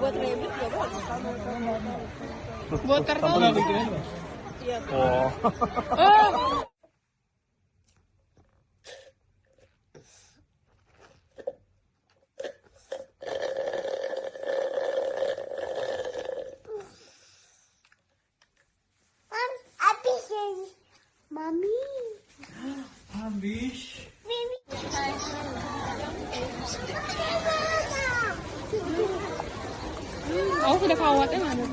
Buat rabbit nggak boleh. Buat karton. Iya. Oh. Mami. Habis. Oh, sudah kawatnya mana?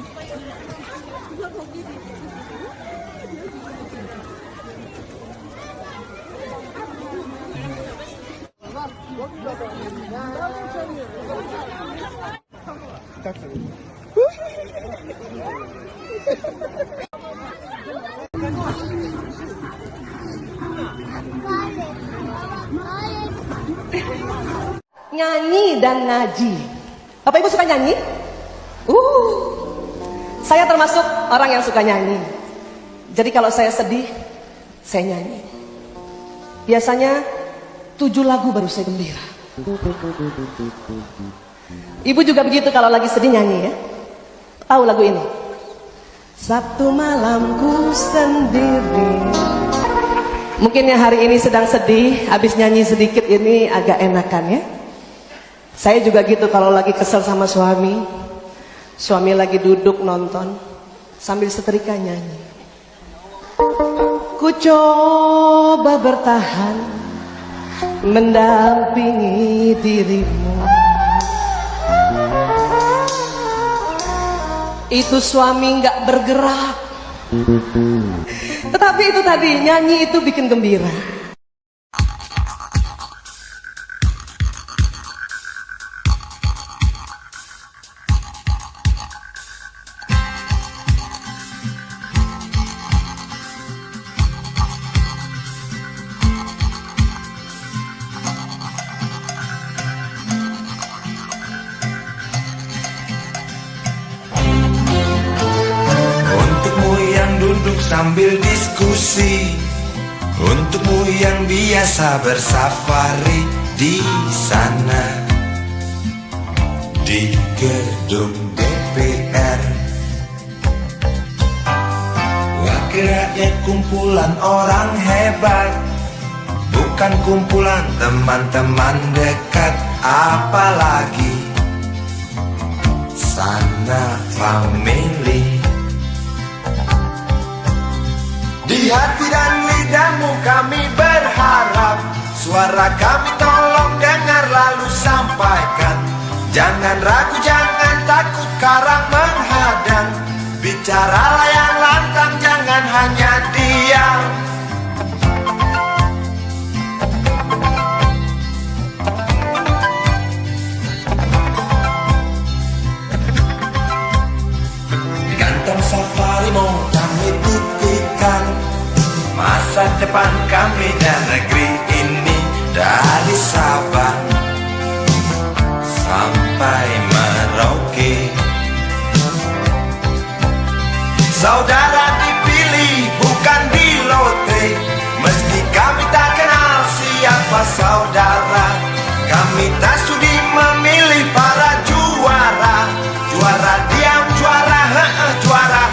Nyanyi dan ngaji. Bapak Ibu suka nyanyi? Saya termasuk orang yang suka nyanyi. Jadi kalau saya sedih, saya nyanyi. Biasanya 7 lagu baru saya gembira. Ibu juga begitu kalau lagi sedih nyanyi ya. Tahu lagu ini? Sabtu malamku sendiri. Mungkin yang hari ini sedang sedih, habis nyanyi sedikit ini agak enakan ya. Saya juga gitu kalau lagi kesel sama suami. Suami lagi duduk nonton sambil setrika nyanyi. Ku coba bertahan mendampingi dirimu. Itu suami nggak bergerak. Tetapi itu tadi, nyanyi itu bikin gembira. Untukmu yang duduk sambil diskusi, untukmu yang biasa bersafari di sana, di gedung DPR. Wakil rakyat kumpulan orang hebat, bukan kumpulan teman-teman dekat, apalagi sana family. Di hati dan lidahmu kami berharap, suara kami tolong dengar lalu sampaikan. Jangan ragu, jangan takut karang menghadang. Bicaralah yang lantang, jangan hanya diam. Di kantong safari mau kami titipkan masa depan kami dan negeri ini, dari Sabang sampai Merauke. Saudara dipilih bukan di lotre, meski kami tak kenal siapa saudara. Kami tak sudi memilih para juara, juara diam, juara juara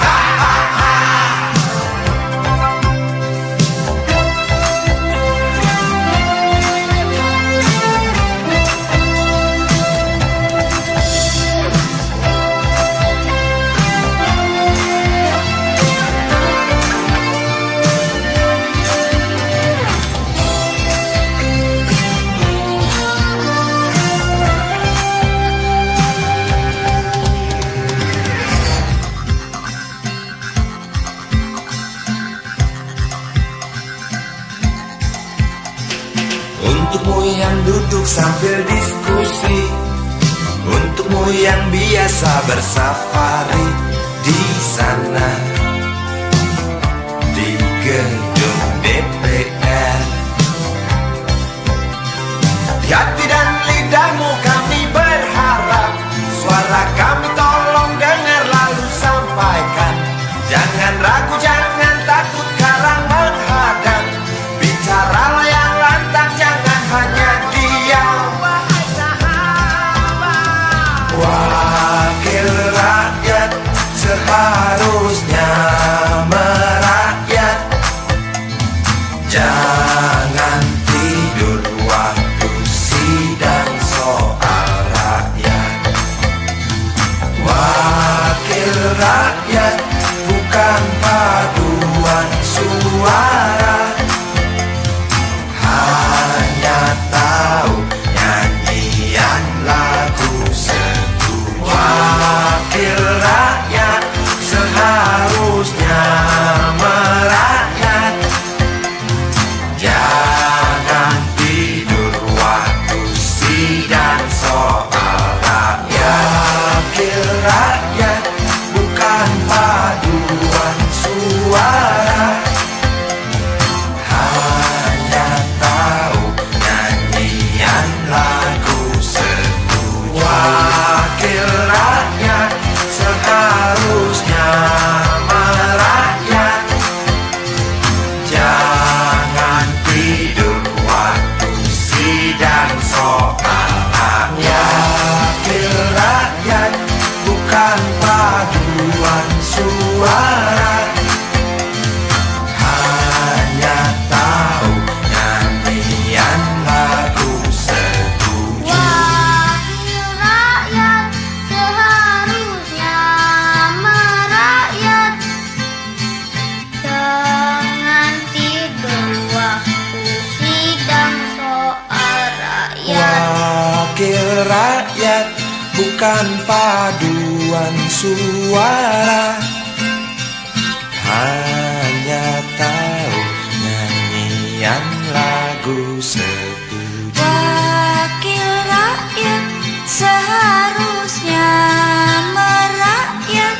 Untukmu yang duduk sambil diskusi, untukmu yang biasa bersafari di sana, di gedung DPR. Di hati dan lidahmu kami berharap, suara kami tolong dengar lalu sampaikan. Jangan ragu, jangan takut karang menghadang. Bicaralah yang lantang, jangan hanya diam. Wah, bukan paduan suara, hanya tahu nyanyian lagu setuju. Wakil rakyat seharusnya merakyat,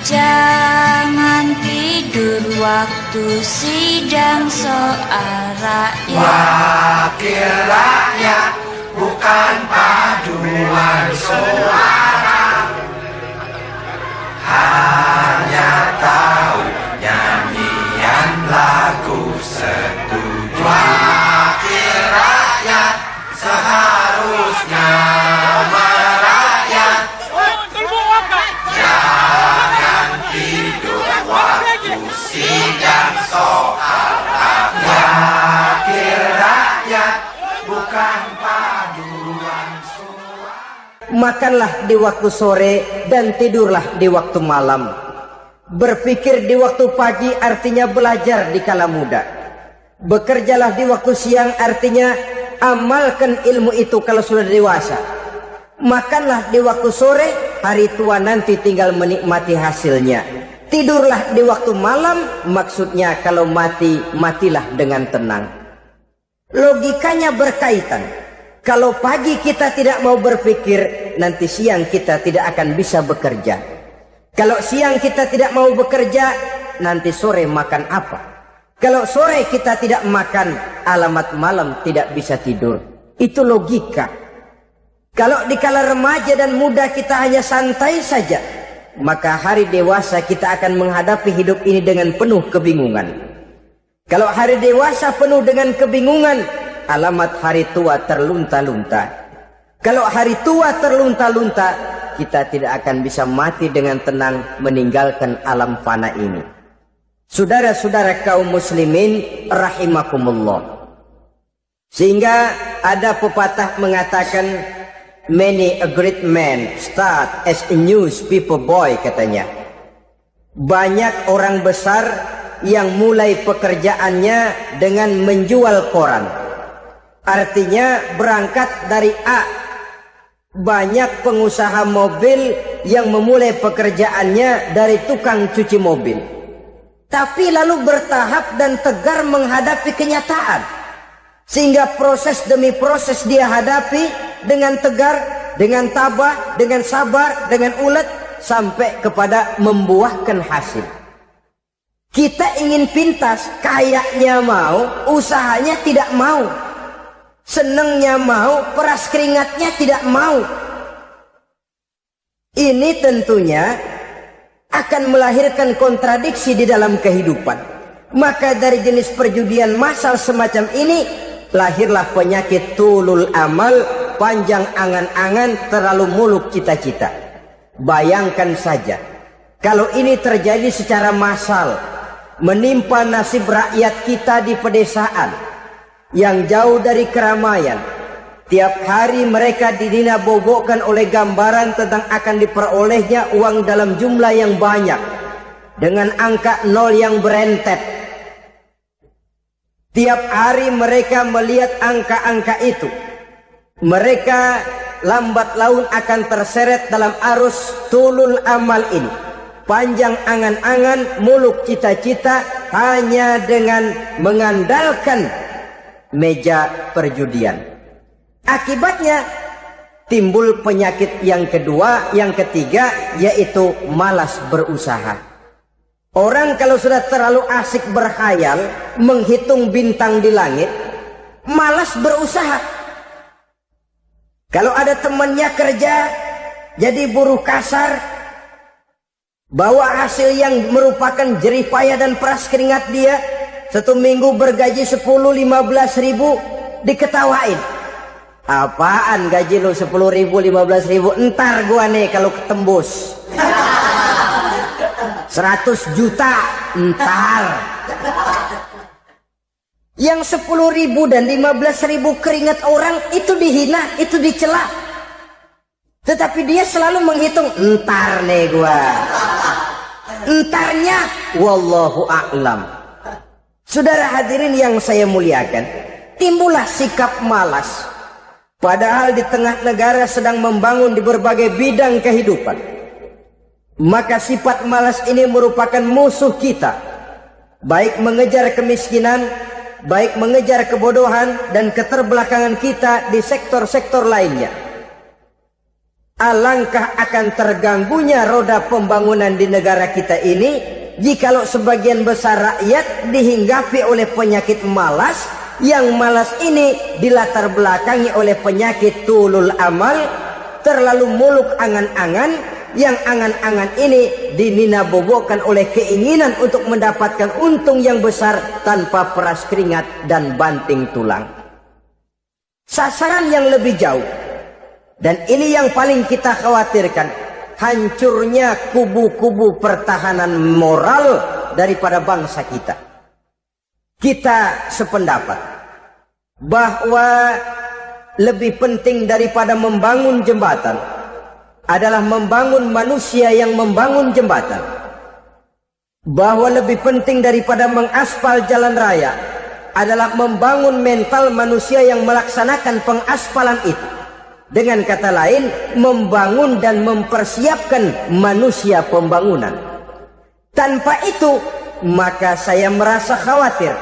jangan tidur waktu sidang soal rakyat. Wakil rakyat bukan paduan suara, hanya tahu nyanyian lagu setuju. Wakil rakyat seharusnya merakyat, jangan tidur waktu sidang soal rakyat. Wakil rakyat bukan paduan suara. Makanlah di waktu sore dan tidurlah di waktu malam. Berpikir di waktu pagi artinya belajar di kala muda. Bekerjalah di waktu siang artinya amalkan ilmu itu kalau sudah dewasa. Makanlah di waktu sore, hari tua nanti tinggal menikmati hasilnya. Tidurlah di waktu malam, maksudnya kalau mati, matilah dengan tenang. Logikanya berkaitan. Kalau pagi kita tidak mau berpikir, nanti siang kita tidak akan bisa bekerja. Kalau siang kita tidak mau bekerja, nanti sore makan apa? Kalau sore kita tidak makan, alamat malam tidak bisa tidur. Itu logika. Kalau di kala remaja dan muda kita hanya santai saja, maka hari dewasa kita akan menghadapi hidup ini dengan penuh kebingungan. Kalau hari dewasa penuh dengan kebingungan, alamat hari tua terlunta-lunta. Kalau hari tua terlunta-lunta, kita tidak akan bisa mati dengan tenang meninggalkan alam fana ini. Saudara-saudara kaum muslimin rahimakumullah. Sehingga ada pepatah mengatakan, many a great man start as a newspaper boy, katanya. Banyak orang besar yang mulai pekerjaannya dengan menjual koran. Artinya berangkat dari A. Banyak pengusaha mobil yang memulai pekerjaannya dari tukang cuci mobil, tapi lalu bertahap dan tegar menghadapi kenyataan, sehingga proses demi proses dia hadapi dengan tegar, dengan tabah, dengan sabar, dengan ulet, sampai kepada membuahkan hasil. Kita ingin pintas, kayaknya mau, usahanya tidak mau. Senengnya mau, peras keringatnya tidak mau. Ini tentunya akan melahirkan kontradiksi di dalam kehidupan. Maka dari jenis perjudian massal semacam ini, lahirlah penyakit tulul amal, panjang angan-angan, terlalu muluk cita-cita. Bayangkan saja, kalau ini terjadi secara massal, menimpa nasib rakyat kita di pedesaan yang jauh dari keramaian. Tiap hari mereka didina-bobokkan oleh gambaran tentang akan diperolehnya uang dalam jumlah yang banyak, dengan angka nol yang berentet. Tiap hari mereka melihat angka-angka itu. Mereka lambat laun akan terseret dalam arus tulul amal ini. Panjang angan-angan, muluk cita-cita, hanya dengan mengandalkan meja perjudian. Akibatnya timbul penyakit yang kedua, yang ketiga, yaitu malas berusaha. Orang kalau sudah terlalu asik berkhayal, menghitung bintang di langit, malas berusaha. Kalau ada temannya kerja jadi buruh kasar, bawa hasil yang merupakan jerih payah dan peras keringat dia, satu minggu bergaji 10-15 ribu, diketawain. Apaan gaji lu 10 ribu, 15 ribu? Entar gua nih kalau ketembus 100 juta, entar. Yang 10 ribu dan 15 ribu keringat orang itu dihina, itu dicela. Tetapi dia selalu menghitung, entar nih gua. Entarnya wallahu a'lam. Saudara hadirin yang saya muliakan, timbullah sikap malas, Padahal di tengah negara sedang membangun di berbagai bidang kehidupan. Maka sifat malas ini merupakan musuh kita. Baik mengejar kemiskinan, baik mengejar kebodohan dan keterbelakangan kita di sektor-sektor lainnya. Alangkah akan terganggunya roda pembangunan di negara kita ini jikalau sebagian besar rakyat dihinggapi oleh penyakit malas, yang malas ini dilatar belakangi oleh penyakit tulul amal, terlalu muluk angan-angan, yang angan-angan ini dininabobokan oleh keinginan untuk mendapatkan untung yang besar tanpa peras keringat dan banting tulang. Sasaran yang lebih jauh, dan ini yang paling kita khawatirkan, hancurnya kubu-kubu pertahanan moral daripada bangsa kita. Kita sependapat bahwa lebih penting daripada membangun jembatan adalah membangun manusia yang membangun jembatan. Bahwa lebih penting daripada mengaspal jalan raya adalah membangun mental manusia yang melaksanakan pengaspalan itu. Dengan kata lain, membangun dan mempersiapkan manusia pembangunan. Tanpa itu, maka saya merasa khawatir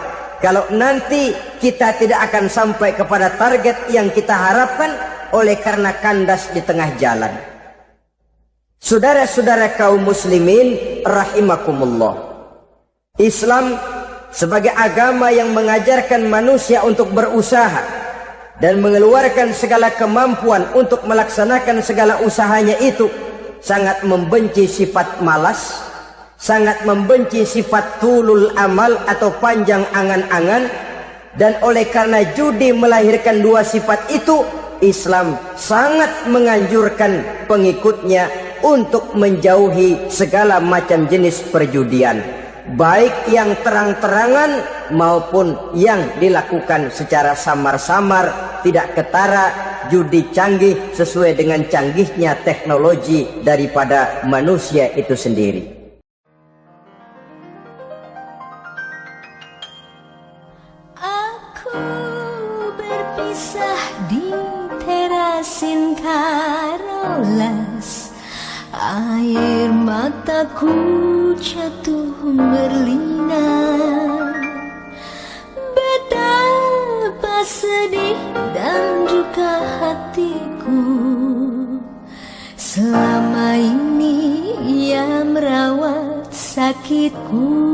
kalau nanti kita tidak akan sampai kepada target yang kita harapkan oleh karena kandas di tengah jalan. Saudara-saudara kaum muslimin rahimakumullah, Islam sebagai agama yang mengajarkan manusia untuk berusaha dan mengeluarkan segala kemampuan untuk melaksanakan segala usahanya itu, sangat membenci sifat malas, sangat membenci sifat tulul amal atau panjang angan-angan. Dan oleh karena judi melahirkan dua sifat itu, Islam sangat menganjurkan pengikutnya untuk menjauhi segala macam jenis perjudian, baik yang terang-terangan maupun yang dilakukan secara samar-samar, tidak ketara, judi canggih sesuai dengan canggihnya teknologi daripada manusia itu sendiri. Berpisah di terasin Karolas, air mataku jatuh berlinang. Betapa sedih dan duka hatiku, selama ini ia merawat sakitku.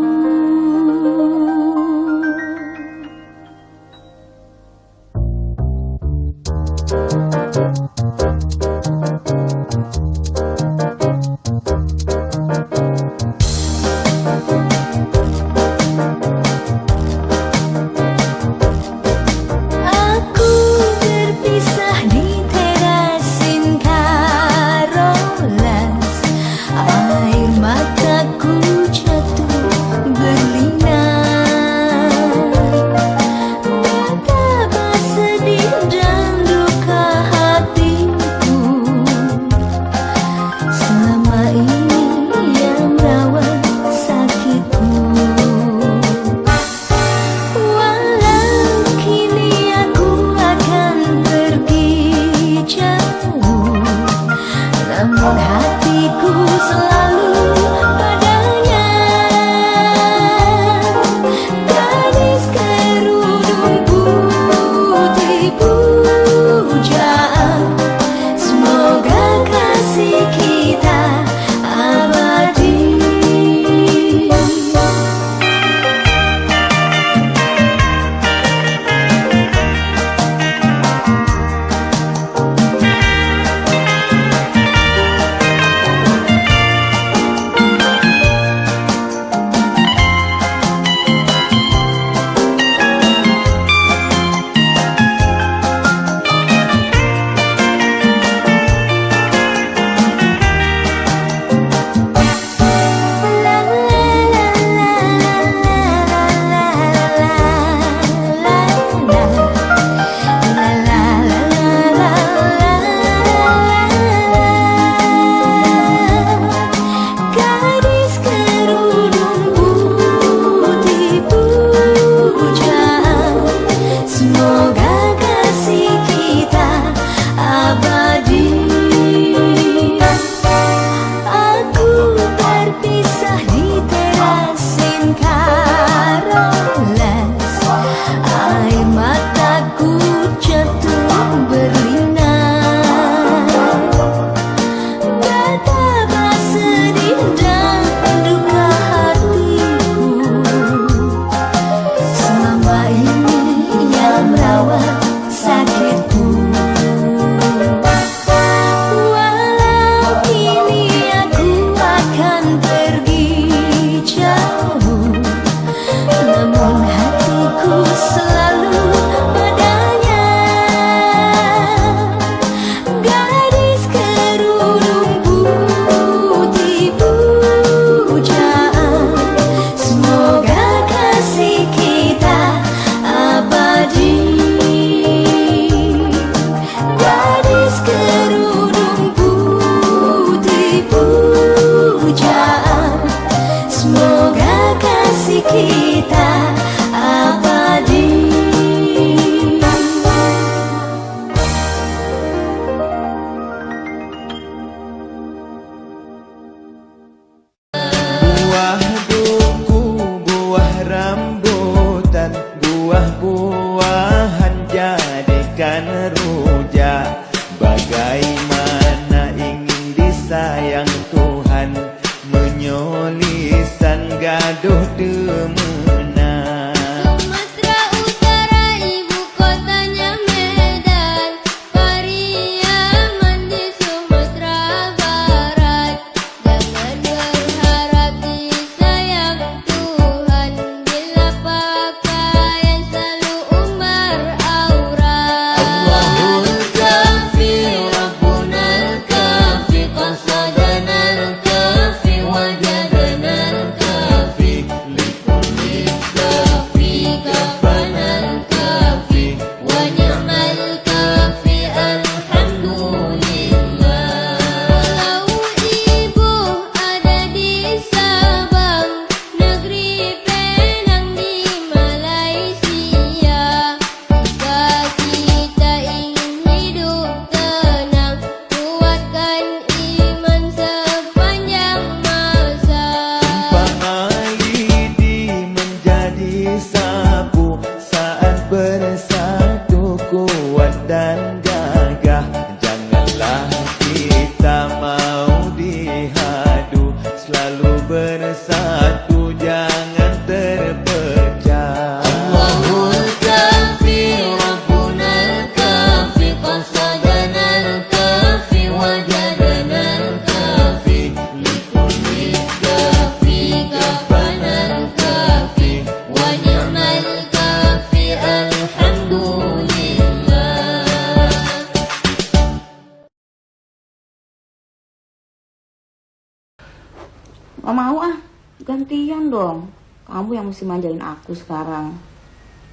Gak mau ah, gantian dong. Kamu yang mesti manjain aku sekarang.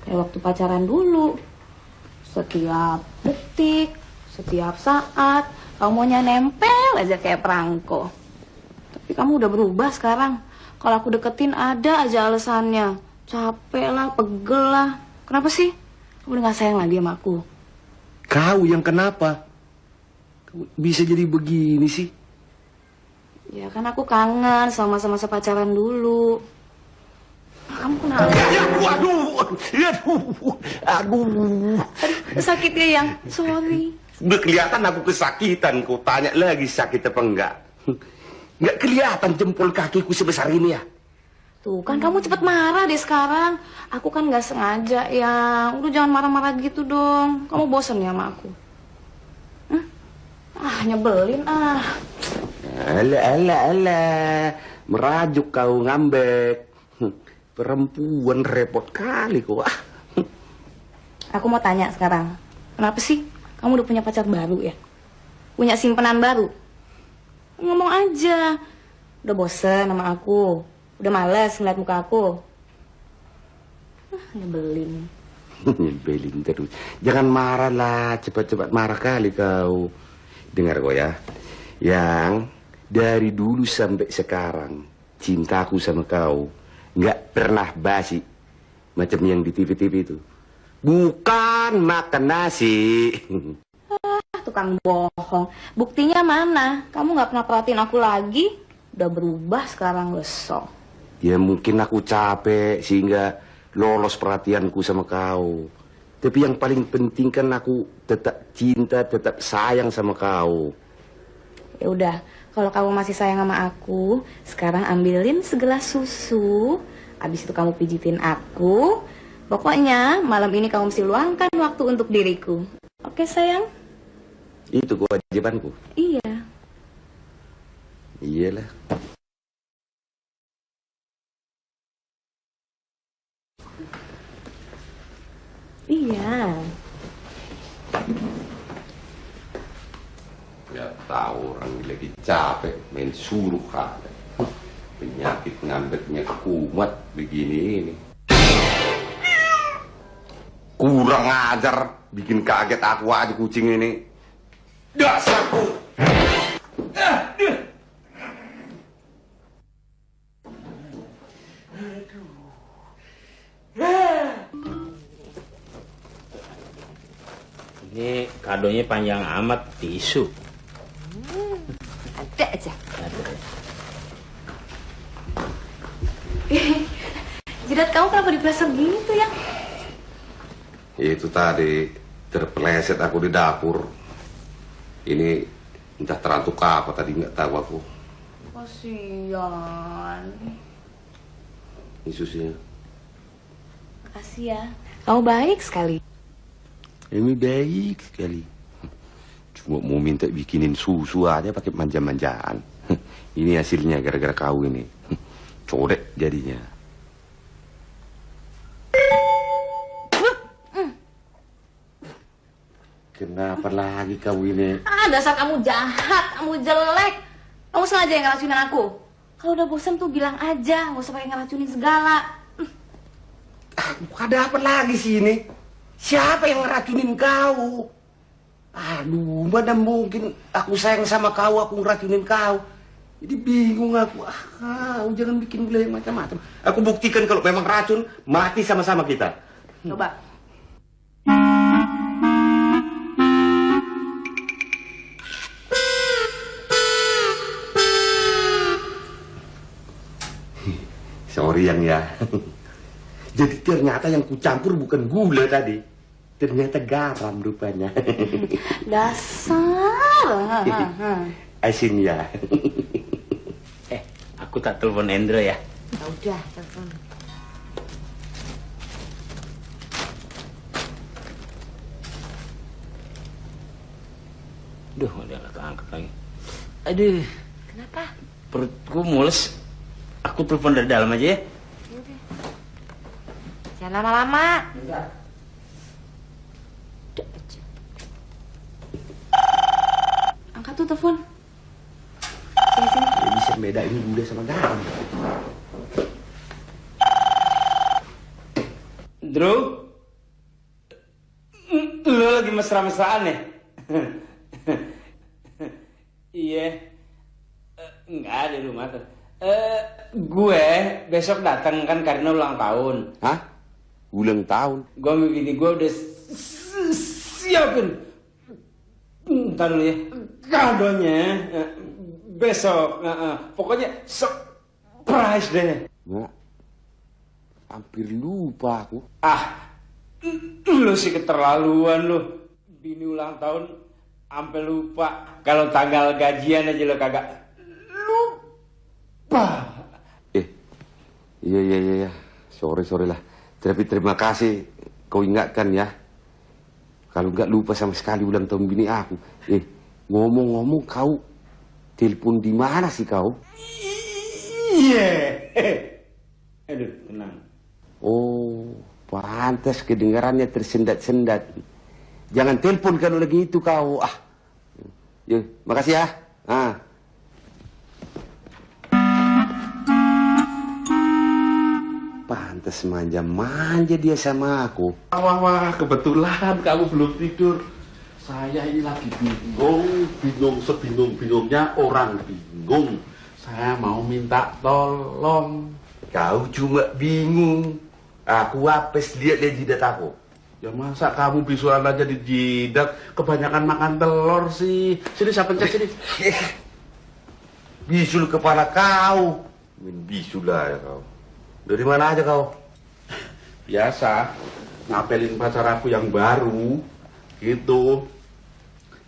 Kayak waktu pacaran dulu. Setiap detik, setiap saat, kamu maunya nempel aja kayak perangko. Tapi kamu udah berubah sekarang. Kalau aku deketin ada aja alasannya. Capek lah, pegel lah. Kenapa sih? Kamu udah gak sayang lagi sama aku? Kau yang kenapa? Kau bisa jadi begini sih? Ya kan aku kangen sama masa pacaran dulu. Kamu kenapa? Aduh. Sakit ya yang? Sorry. Udah kelihatan aku kesakitan. Kau tanya lagi sakit apa enggak? Enggak kelihatan jempol kakiku sebesar ini ya? Tuh kan kamu cepet marah deh sekarang. Aku kan gak sengaja ya. Udah jangan marah-marah gitu dong. Kamu bosan ya sama aku? Nyebelin ah. Alah. Merajuk kau ngambek. Perempuan repot kali kau. Aku mau tanya sekarang. Kenapa sih kamu udah punya pacar baru ya? Punya simpenan baru? Ngomong aja. Udah bosen sama aku? Udah males ngeliat muka aku? Nyebelin. Nyebelin terus. Jangan marah lah. Cepat-cepat marah kali kau. Dengar kau ya. Yang dari dulu sampai sekarang cintaku sama kau nggak pernah basi macam yang di TV-TV itu. Bukan makan nasi. Tukang bohong. Buktinya mana? Kamu nggak pernah perhatiin aku lagi. Udah berubah sekarang, lesok. Ya mungkin aku capek sehingga lolos perhatianku sama kau. Tapi yang paling penting kan aku tetap cinta, tetap sayang sama kau. Ya udah, kalau kamu masih sayang sama aku, sekarang ambilin segelas susu. Abis itu kamu pijitin aku. Pokoknya malam ini kamu mesti luangkan waktu untuk diriku. Oke sayang? Itu kewajibanku. Iya. Iyalah. Iya. Ya tahu orang lagi capek main suruh kali. Penyakit ngambeknya kumat begini ini. Kurang ajar, bikin kaget aku aja kucing ini. Dasarku. Ini kadonya panjang amat, tisu. Ada aja. Jidat kamu kenapa dipleset gitu ya? Itu tadi terpeleset aku di dapur. Ini entah terantuk apa tadi nggak tahu aku. Kasian. Ini susunya. Makasih ya. Kamu baik sekali. Ini baik sekali. Cuma mau minta bikinin susu aja pakai manja-manjaan. Ini hasilnya gara-gara kau ini. Codek jadinya. Kenapa lagi kau ini? Dasar kamu jahat, kamu jelek. Kamu sengaja yang ngeracunin aku. Kalau udah bosan tuh bilang aja, nggak usah pakai ngeracunin segala. Ada apa lagi sih ini? Siapa yang ngeracunin kau? Aduh, mana mungkin aku sayang sama kau, aku ngeracunin kau. Jadi bingung aku. Kau jangan bikin gila yang macam-macam. Aku buktikan kalau memang racun, mati sama-sama kita. Coba. Sorry yang ya. Jadi ternyata yang kucampur bukan gula tadi. Ternyata garam rupanya. Dasar. Asin ya. Aku tak telepon Endro ya. Ya udah, telepon. Duh, dia nggak angkat lagi. Aduh. Kenapa? Perutku mules. Aku telepon dari dalam aja ya. Jangan lama-lama. Angkat tuh telepon. Sini. Ya, bisa. bedain gula sama garam. Drew, lu lagi mesra-mesraan ya? Iya, nggak ada di rumah tuh. Gue besok datang kan karena ulang tahun. Hah? Ulang tahun? Gue sama bini gue udah siapin. Ntar dulu ya, kadonya besok. Pokoknya surprise deh. Mak, hampir lupa aku. Lu sih keterlaluan lu. Bini ulang tahun sampai lupa. Kalau tanggal gajian aja lo kagak lupa. Iya. Sorry lah. Tapi terima kasih kau ingatkan ya. Kalau nggak lupa sama sekali ulang tahun bini aku. Ngomong-ngomong kau telepon di mana sih kau? Iya. Aduh, tenang. Oh, pantas kedengarannya tersendat-sendat. Jangan telepon kalau lagi itu kau. Ya, makasih ya. Pantas manja-manja dia sama aku. Wah, kebetulan kamu belum tidur. Saya ini lagi bingung sebingung-bingungnya orang bingung. Saya mau minta tolong. Kau cuma bingung. Aku apes lihat jidat aku. Ya masa kamu bisulan aja di jidat, kebanyakan makan telur sih. Sini saya pencet sini. Bisul kepala kau. Bisul lah ya kau. Dari mana aja kau? Biasa, ngapelin pacar aku yang baru, gitu.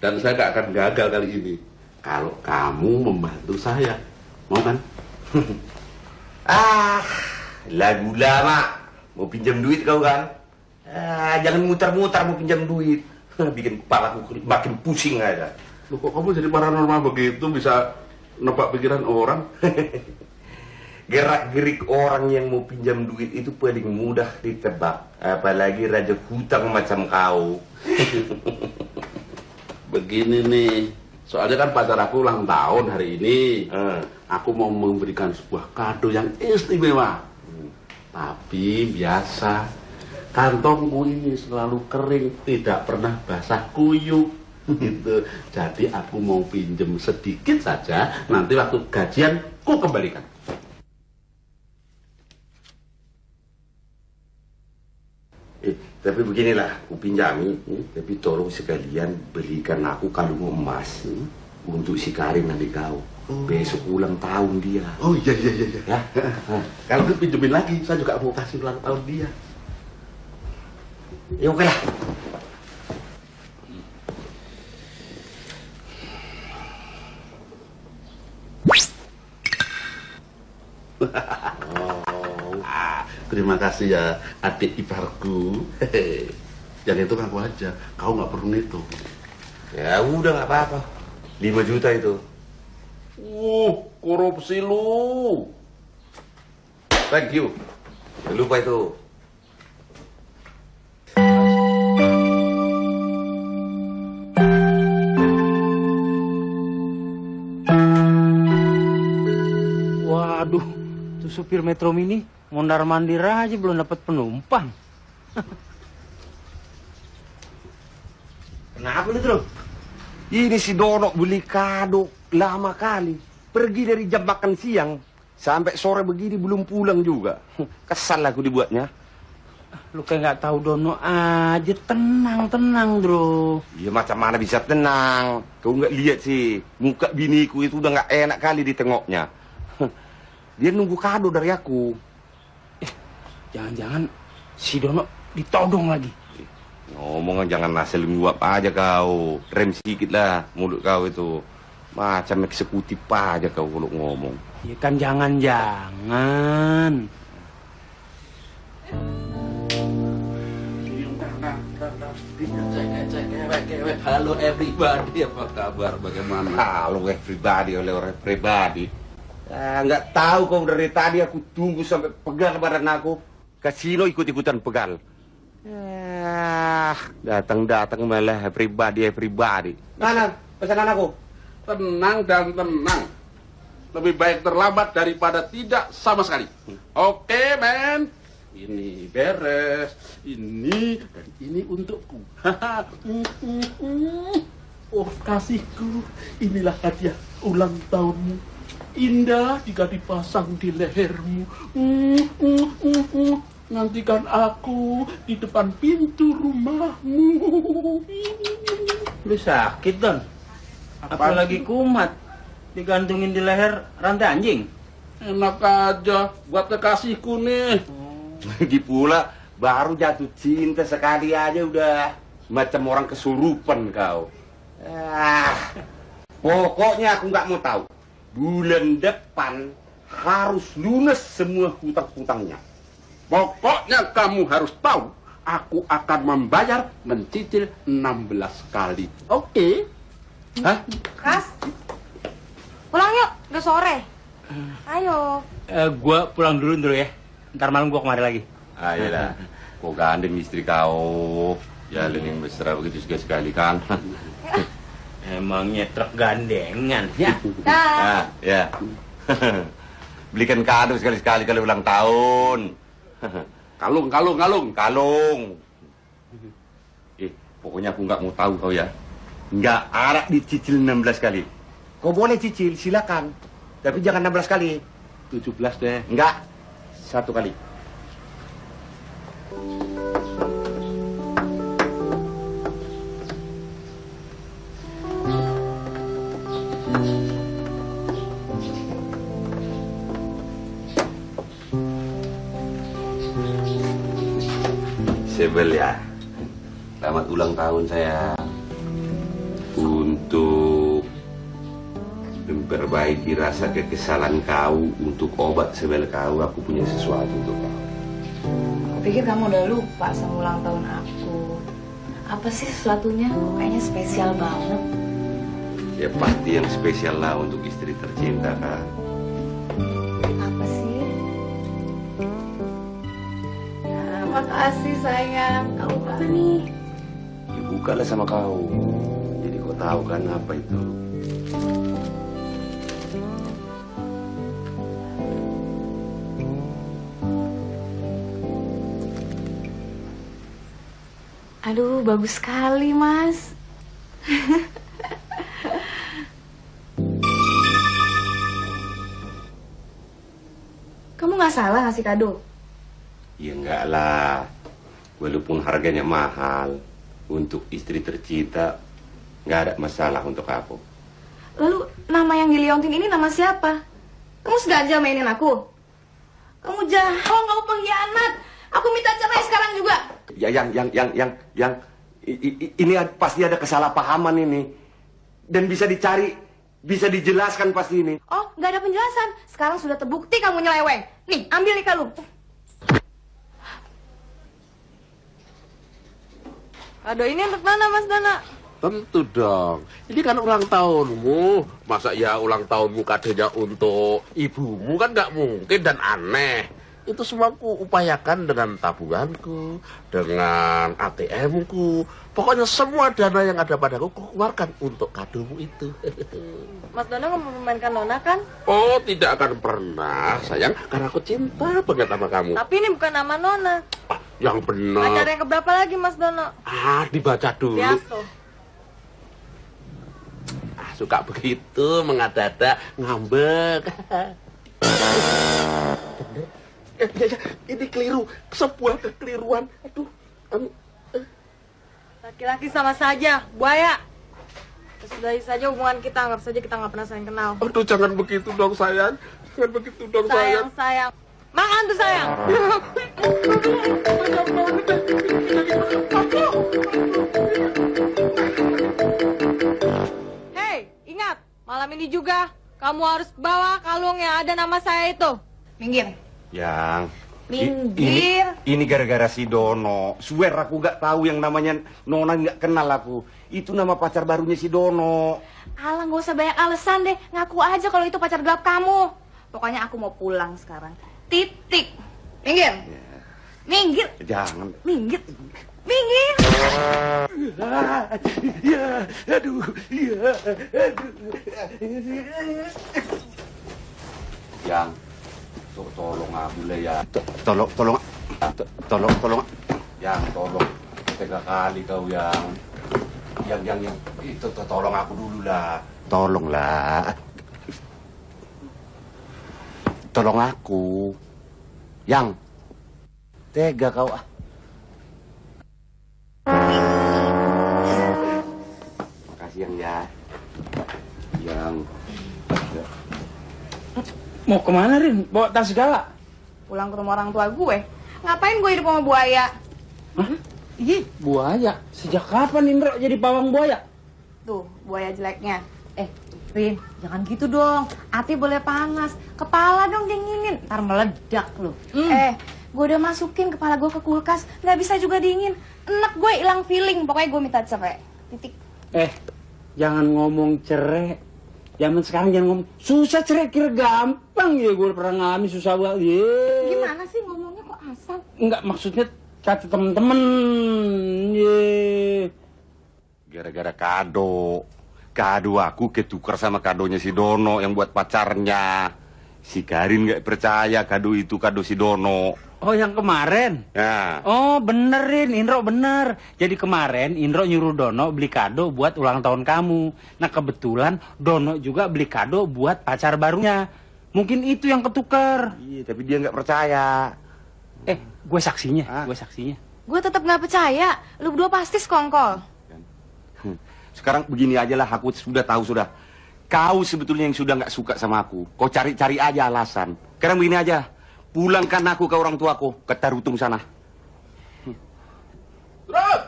Dan saya gak akan gagal kali ini. Kalau kamu membantu saya, mau kan? Lagu lama. Mau pinjam duit kau kan? Jangan mutar-mutar mau pinjam duit. Bikin kepala aku makin pusing aja. Loh, kok kamu jadi paranormal begitu, bisa nebak pikiran orang? Gerak-gerik orang yang mau pinjam duit itu paling mudah ditebak. Apalagi raja hutang macam kau. Begini nih, soalnya kan pacar aku ulang tahun hari ini. Aku mau memberikan sebuah kado yang istimewa. Tapi biasa, kantongmu ini selalu kering, tidak pernah basah kuyup. Gitu. Jadi aku mau pinjem sedikit saja, nanti waktu gajian ku kembalikan. Tapi beginilah, aku pinjami, tapi tolong sekalian belikan aku kalung emas untuk si Karim nanti kau. Besok ulang tahun dia. Oh iya. Ya? Kalau lu pinjemin lagi, saya juga mau kasih ulang tahun dia. Ya oke lah. Terima kasih ya adik iparku. Yang itu ngaku aja, kau nggak perlu ngitung. Ya udah nggak apa-apa. 5 juta itu. Korupsi lu. Thank you. Jangan lupa itu. Waduh, tuh supir Metro Mini mondar-mandir aja belum dapat penumpang. Kenapa lu terus? Ini si Dono beli kado lama kali. Pergi dari jam makan siang sampai sore begini belum pulang juga. Kesal aku dibuatnya. Lu kayak nggak tahu Dono aja. Tenang, Bro. Ya macam mana bisa tenang? Kau nggak lihat sih muka biniku itu udah nggak enak kali ditengoknya. Dia nunggu kado dari aku. Jangan-jangan si Dono ditodong lagi. Ngomong jangan asal nguap aja kau. Rem sedikit lah mulut kau itu. Macam eksekutif aja kau kalau ngomong. Ya kan jangan-jangan. Halo everybody, apa kabar? Bagaimana? Halo everybody, oleh orang pribadi. Nggak tahu kau dari tadi aku tunggu sampai pegal badan aku. Kasino ikut-ikutan pegal. Datang-datang malah everybody. Mana pesanan aku? Tenang dan tenang. Lebih baik terlambat daripada tidak sama sekali. Oke, men. Ini beres. Ini dan ini untukku. Oh, kasihku. Inilah hadiah ulang tahunmu. Indah jika dipasang di lehermu. Nantikan aku di depan pintu rumahmu. Lu sakit, Don? Apalagi kumat. Digantungin di leher rantai anjing. Enak aja buat kekasihku nih. Lagi pula baru jatuh cinta sekali aja udah macam orang kesurupan kau. Pokoknya aku nggak mau tahu. Bulan depan harus lunas semua hutang-hutangnya. Pokoknya kamu harus tahu, aku akan membayar mencicil 16 kali. Oke? Hah? Kas, pulang yuk, udah sore. Ayo. Gua pulang dulu ya. Ntar malam gua kemari lagi. Ayolah, kau gandeng istri kau. Ya, yang mesra begitu sekali kan. Emangnya truk gandengan ya? Nah, ya. Belikan kado sekali-sekali kalau ulang tahun. Kalung. Kalung. Pokoknya aku nggak mau tahu kau ya. Nggak ada dicicil 16 kali. Kau boleh cicil, silakan. Tapi jangan 16 kali. 17 deh. Enggak. 1 kali. Sebel ya. Selamat ulang tahun saya. Untuk memperbaiki rasa kekesalan kau, untuk obat sebel kau, aku punya sesuatu untuk kau. Aku pikir kamu udah lupa sama ulang tahun aku. Apa sih sesuatunya? Kayaknya spesial banget. Ya pasti yang spesial lah untuk istri tercinta kan. Apa sih? Ya, makasih sayang. Kamu apa nih? Ya bukalah sama kau. Jadi kau tahu kan apa itu. Aduh, bagus sekali, Mas. Kamu nggak salah ngasih kado? Ya enggak lah. Walaupun harganya mahal, untuk istri tercinta nggak ada masalah untuk aku. Lalu nama yang diliontin ini nama siapa? Kamu sengaja mainin aku? Kamu jahat, kamu pengkhianat. Aku minta cerai sekarang juga. Ya ini pasti ada kesalahpahaman ini. Dan bisa dicari, bisa dijelaskan pasti ini. Oh, nggak ada penjelasan. Sekarang sudah terbukti kamu nyeleweng. Nih, ambil nih kalung. Kado ini untuk mana, Mas Dana? Tentu dong. Ini kan ulang tahunmu. Masa ya ulang tahunmu kadonya untuk ibumu kan nggak mungkin dan aneh. Itu semua ku upayakan dengan tabunganku, dengan ATM-ku. Pokoknya semua dana yang ada padaku ku keluarkan untuk kadomu itu. Mas Dana nggak mau memainkan Nona kan? Oh, tidak akan pernah, sayang. Karena aku cinta banget sama kamu. Tapi ini bukan nama Nona. Ah, yang benar. Pacar yang keberapa lagi, Mas Dana? Dibaca dulu. Biasa. Suka begitu, mengada-ada, ngambek. Ini keliru, sebuah kekeliruan. Aduh, Laki-laki sama saja, buaya. Sudahi saja hubungan kita, anggap saja kita nggak pernah saling kenal. Aduh, jangan begitu dong, sayang. Jangan begitu dong, sayang. Sayang. Makan tuh, sayang. Hei, ingat, malam ini juga kamu harus bawa kalung yang ada nama saya itu. Minggir. Yang Minggir. ini gara-gara si Dono. Swear aku gak tahu yang namanya Nona, nggak kenal aku. Itu nama pacar barunya si Dono. Alah, gak usah banyak alasan deh. Ngaku aja kalau itu pacar gelap kamu. Pokoknya aku mau pulang sekarang. Titik. Minggir. Minggir. Jangan. Minggir. Minggir. Ya, aduh, ya, aduh. Yang, tolong aku lah ya. Tolong. Yang, tolong. Tega kali kau yang. Yang. Itu tolong aku dulu lah. Tolonglah. Tolong aku. Yang. Tega kau ah. Makasih yang ya. Yang. Mau kemana, Rin? Bawa tas segala? Pulang ketemu orang tua gue. Ngapain gue hidup sama buaya? Hah? Ih, buaya? Sejak kapan Indro jadi pawang buaya? Tuh, buaya jeleknya. Rin, jangan gitu dong. Hati boleh panas. Kepala dong dinginin. Ntar meledak loh. Gue udah masukin kepala gue ke kulkas. Nggak bisa juga dingin. Enak gue hilang feeling. Pokoknya gue minta cerai. Titik. Jangan ngomong cerai. Zaman sekarang jangan ngomong susah, cerai kira gampang ya. Gue pernah ngalamin susah banget. Gimana sih ngomongnya kok asal? Enggak, maksudnya kata temen-temen. Gara-gara kado. Kado aku ketukar sama kadonya si Dono yang buat pacarnya. Si Karin nggak percaya kado itu kado si Dono. Oh, yang kemarin? Ya. Oh, benerin, Indro bener. Jadi kemarin Indro nyuruh Dono beli kado buat ulang tahun kamu. Nah, kebetulan Dono juga beli kado buat pacar barunya. Mungkin itu yang ketukar. Iya, tapi dia nggak percaya. Gue saksinya, Gue tetap nggak percaya. Lu berdua pasti sekongkol. Sekarang begini aja lah, aku sudah tahu sudah. Kau sebetulnya yang sudah nggak suka sama aku. Kau cari-cari aja alasan. Sekarang begini aja. Pulangkan aku ke orang tuaku, ke Tarutung sana. Terus!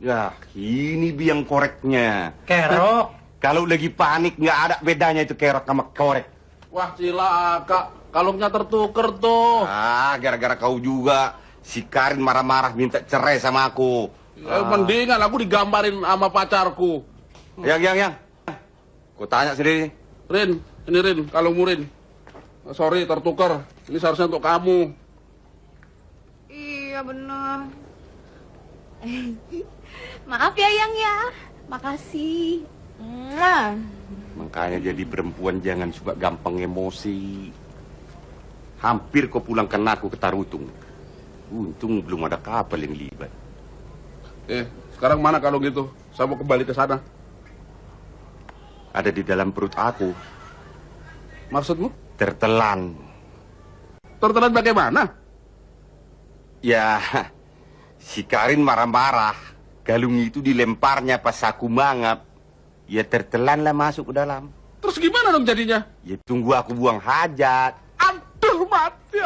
Ya, ini biang koreknya. Kerok. Kalau lagi panik nggak ada bedanya itu kerok sama korek. Wah, cilaka. Kalungnya tertuker tuh. Gara-gara kau juga. Si Karin marah-marah minta cerai sama aku. Mendingan aku digambarin sama pacarku. Yang. Kau tanya sendiri. Rin, ini Rin, kalungmu Rin. Sorry, tertuker. Ini seharusnya untuk kamu. Iya bener. Maaf ya Yang ya. Makasih. Makanya jadi perempuan jangan suka gampang emosi. Hampir kau pulangkan aku ke Tarutung. Untung belum ada kapal yang libat. Sekarang mana kalau gitu? Saya mau kembali ke sana. Ada di dalam perut aku. Maksudmu? Tertelan. Tertelan bagaimana? Ya, si Karin marah-marah. Galung itu dilemparnya pas aku mangap. Ya tertelanlah masuk ke dalam. Terus gimana dong jadinya? Ya tunggu aku buang hajat. Aduh, mati.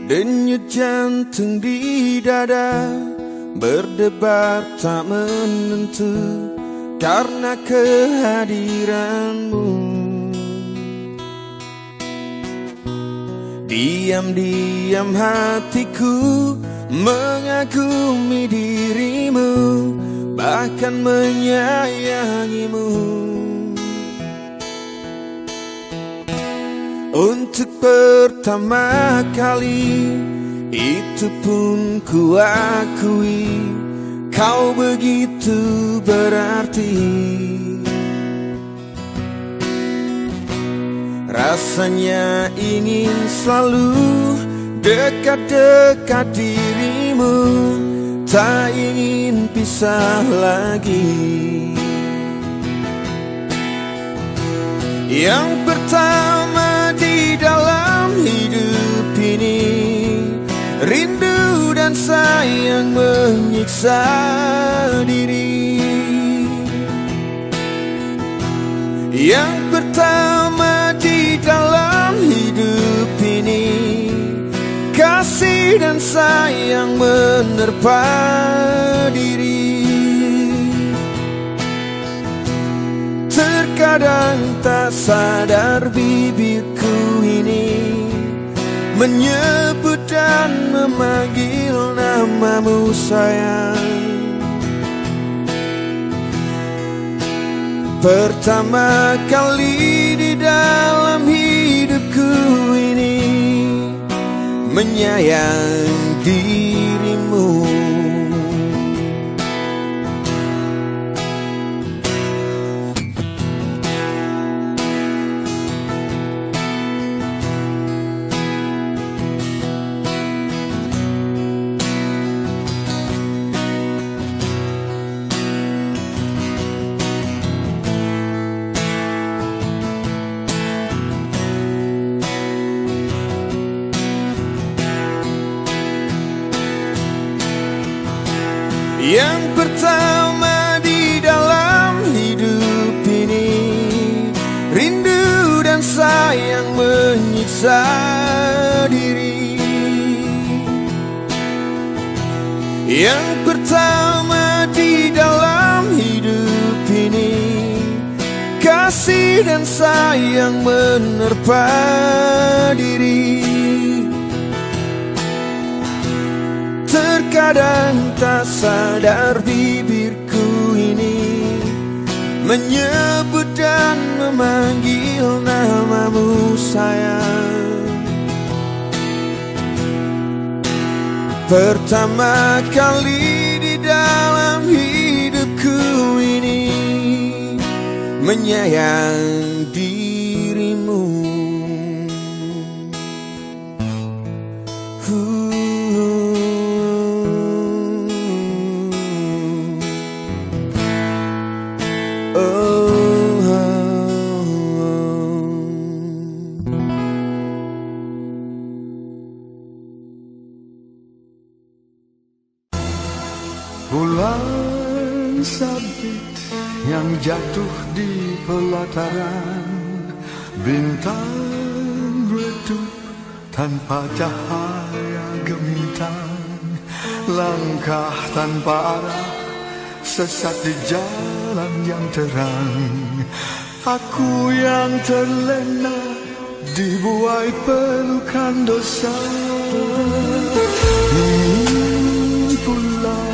Denyut jantung di dada berdebar tak menentu karena kehadiranmu. Diam-diam hatiku mengagumi dirimu, bahkan menyayangimu. Untuk pertama kali itu pun ku akui, kau begitu berarti. Rasanya ingin selalu dekat-dekat dirimu, tak ingin pisah lagi. Yang pertama di dalam hidup ini, rindu dan sayang menyiksa diri. Yang pertama di dalam hidup ini, kasih dan sayang menerpa diri. Terkadang tak sadar bibirku ini menyebut dan memanggil namamu sayang. Pertama kali di dalam hidupku ini menyayang dirimu. Yang pertama di dalam hidup ini, rindu dan sayang menyiksa diri. Yang pertama di dalam hidup ini, kasih dan sayang menerpa diri. Terkadang tak sadar bibirku ini menyebut dan memanggil namamu sayang. Pertama kali di dalam hidupku ini menyayang dirimu. Bulan sabit yang jatuh di pelataran, bintang redup tanpa cahaya gemintang, langkah tanpa arah, sesat di jalan yang terang. Aku yang terlena dibuai pelukan dosa, ingin pulang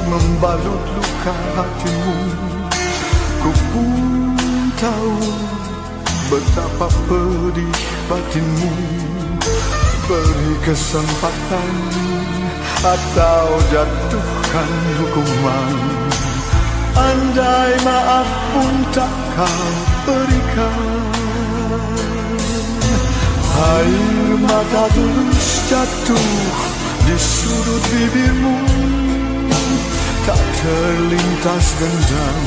membalut luka hatimu. Ku pun tahu betapa pedih batinmu. Beri kesempatan atau jatuhkan hukuman. Andai maaf pun tak kau berikan, air mata tulus jatuh di sudut bibirmu. Tak terlintas dendam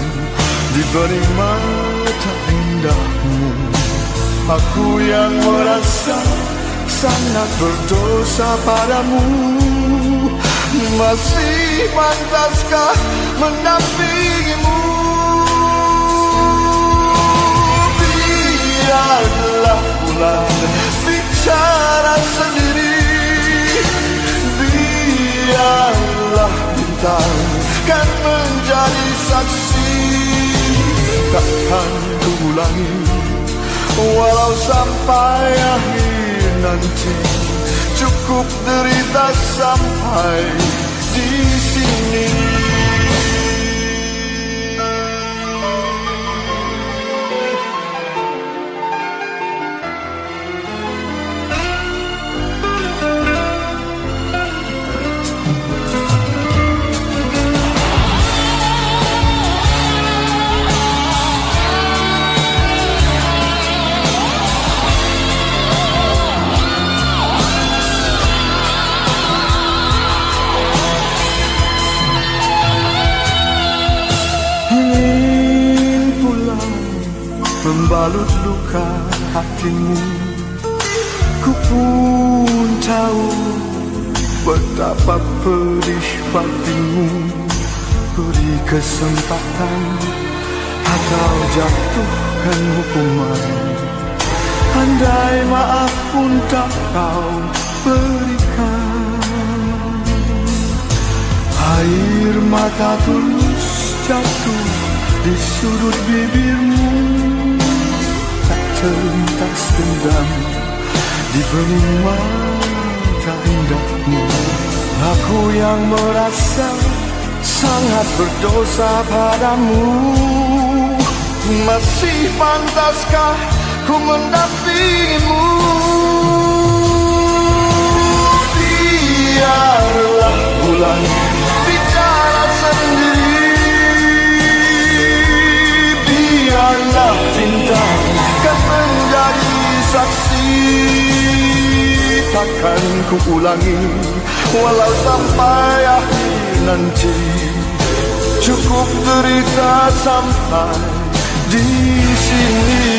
di bening mata indahmu. Aku yang merasa sangat berdosa padamu. Masih pantaskah mendampingimu? Biarlah bulan bicara sendiri, biarlah bintang kan menjadi saksi. Takkan ku ulangi walau sampai akhir nanti. Cukup derita sampai di sini. Membalut luka hatimu. Ku pun tahu betapa pedih batinmu. Beri kesempatan atau jatuhkan hukuman. Andai maaf pun tak kau berikan, air mata tulus jatuh di sudut bibirmu. Terlintas dendam di bening mata indahmu. Aku yang merasa sangat berdosa padamu. Masih pantaskah ku mendampingimu? Biarlah bulan bicara sendiri, biarlah bintang kan menjadi saksi. Takkan ku ulangi walau sampai akhir nanti. Cukup derita sampai di sini.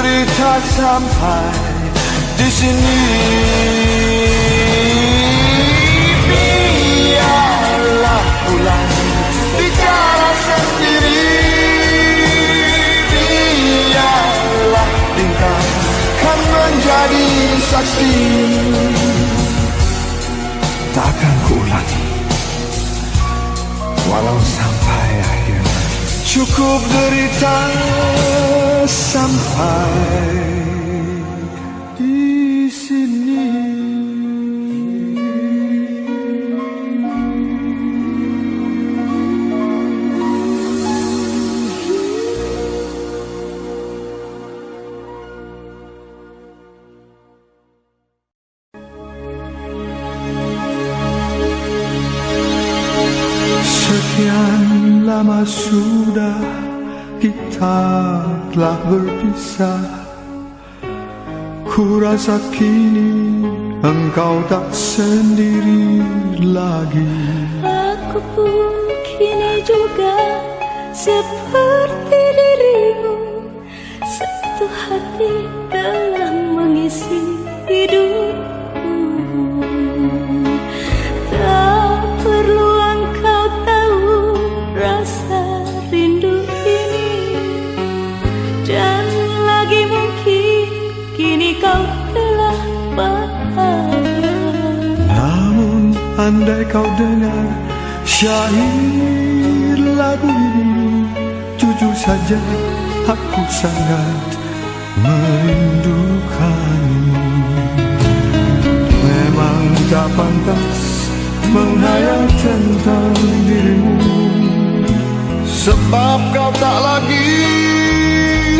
derita sampai di sini. Biarlah pulang bicara sendiri. Biarlah bintang kan menjadi saksi. Takkan kuulangi walau sampai akhir. Cukup derita sampai di sini. Sekian lama sudah kita telah berpisah. Ku rasa kini engkau tak sendiri lagi. Aku pun kini juga seperti dirimu. Satu hati telah mengisi hidupku. Tak perlu engkau tahu rasa rindu ini. Dan lagi mungkin kini kau telah bahagia. Namun andai kau dengar syair lagu ini, jujur saja aku sangat merindukanmu. Memang tak pantas menghayal tentang dirimu, sebab kau tak lagi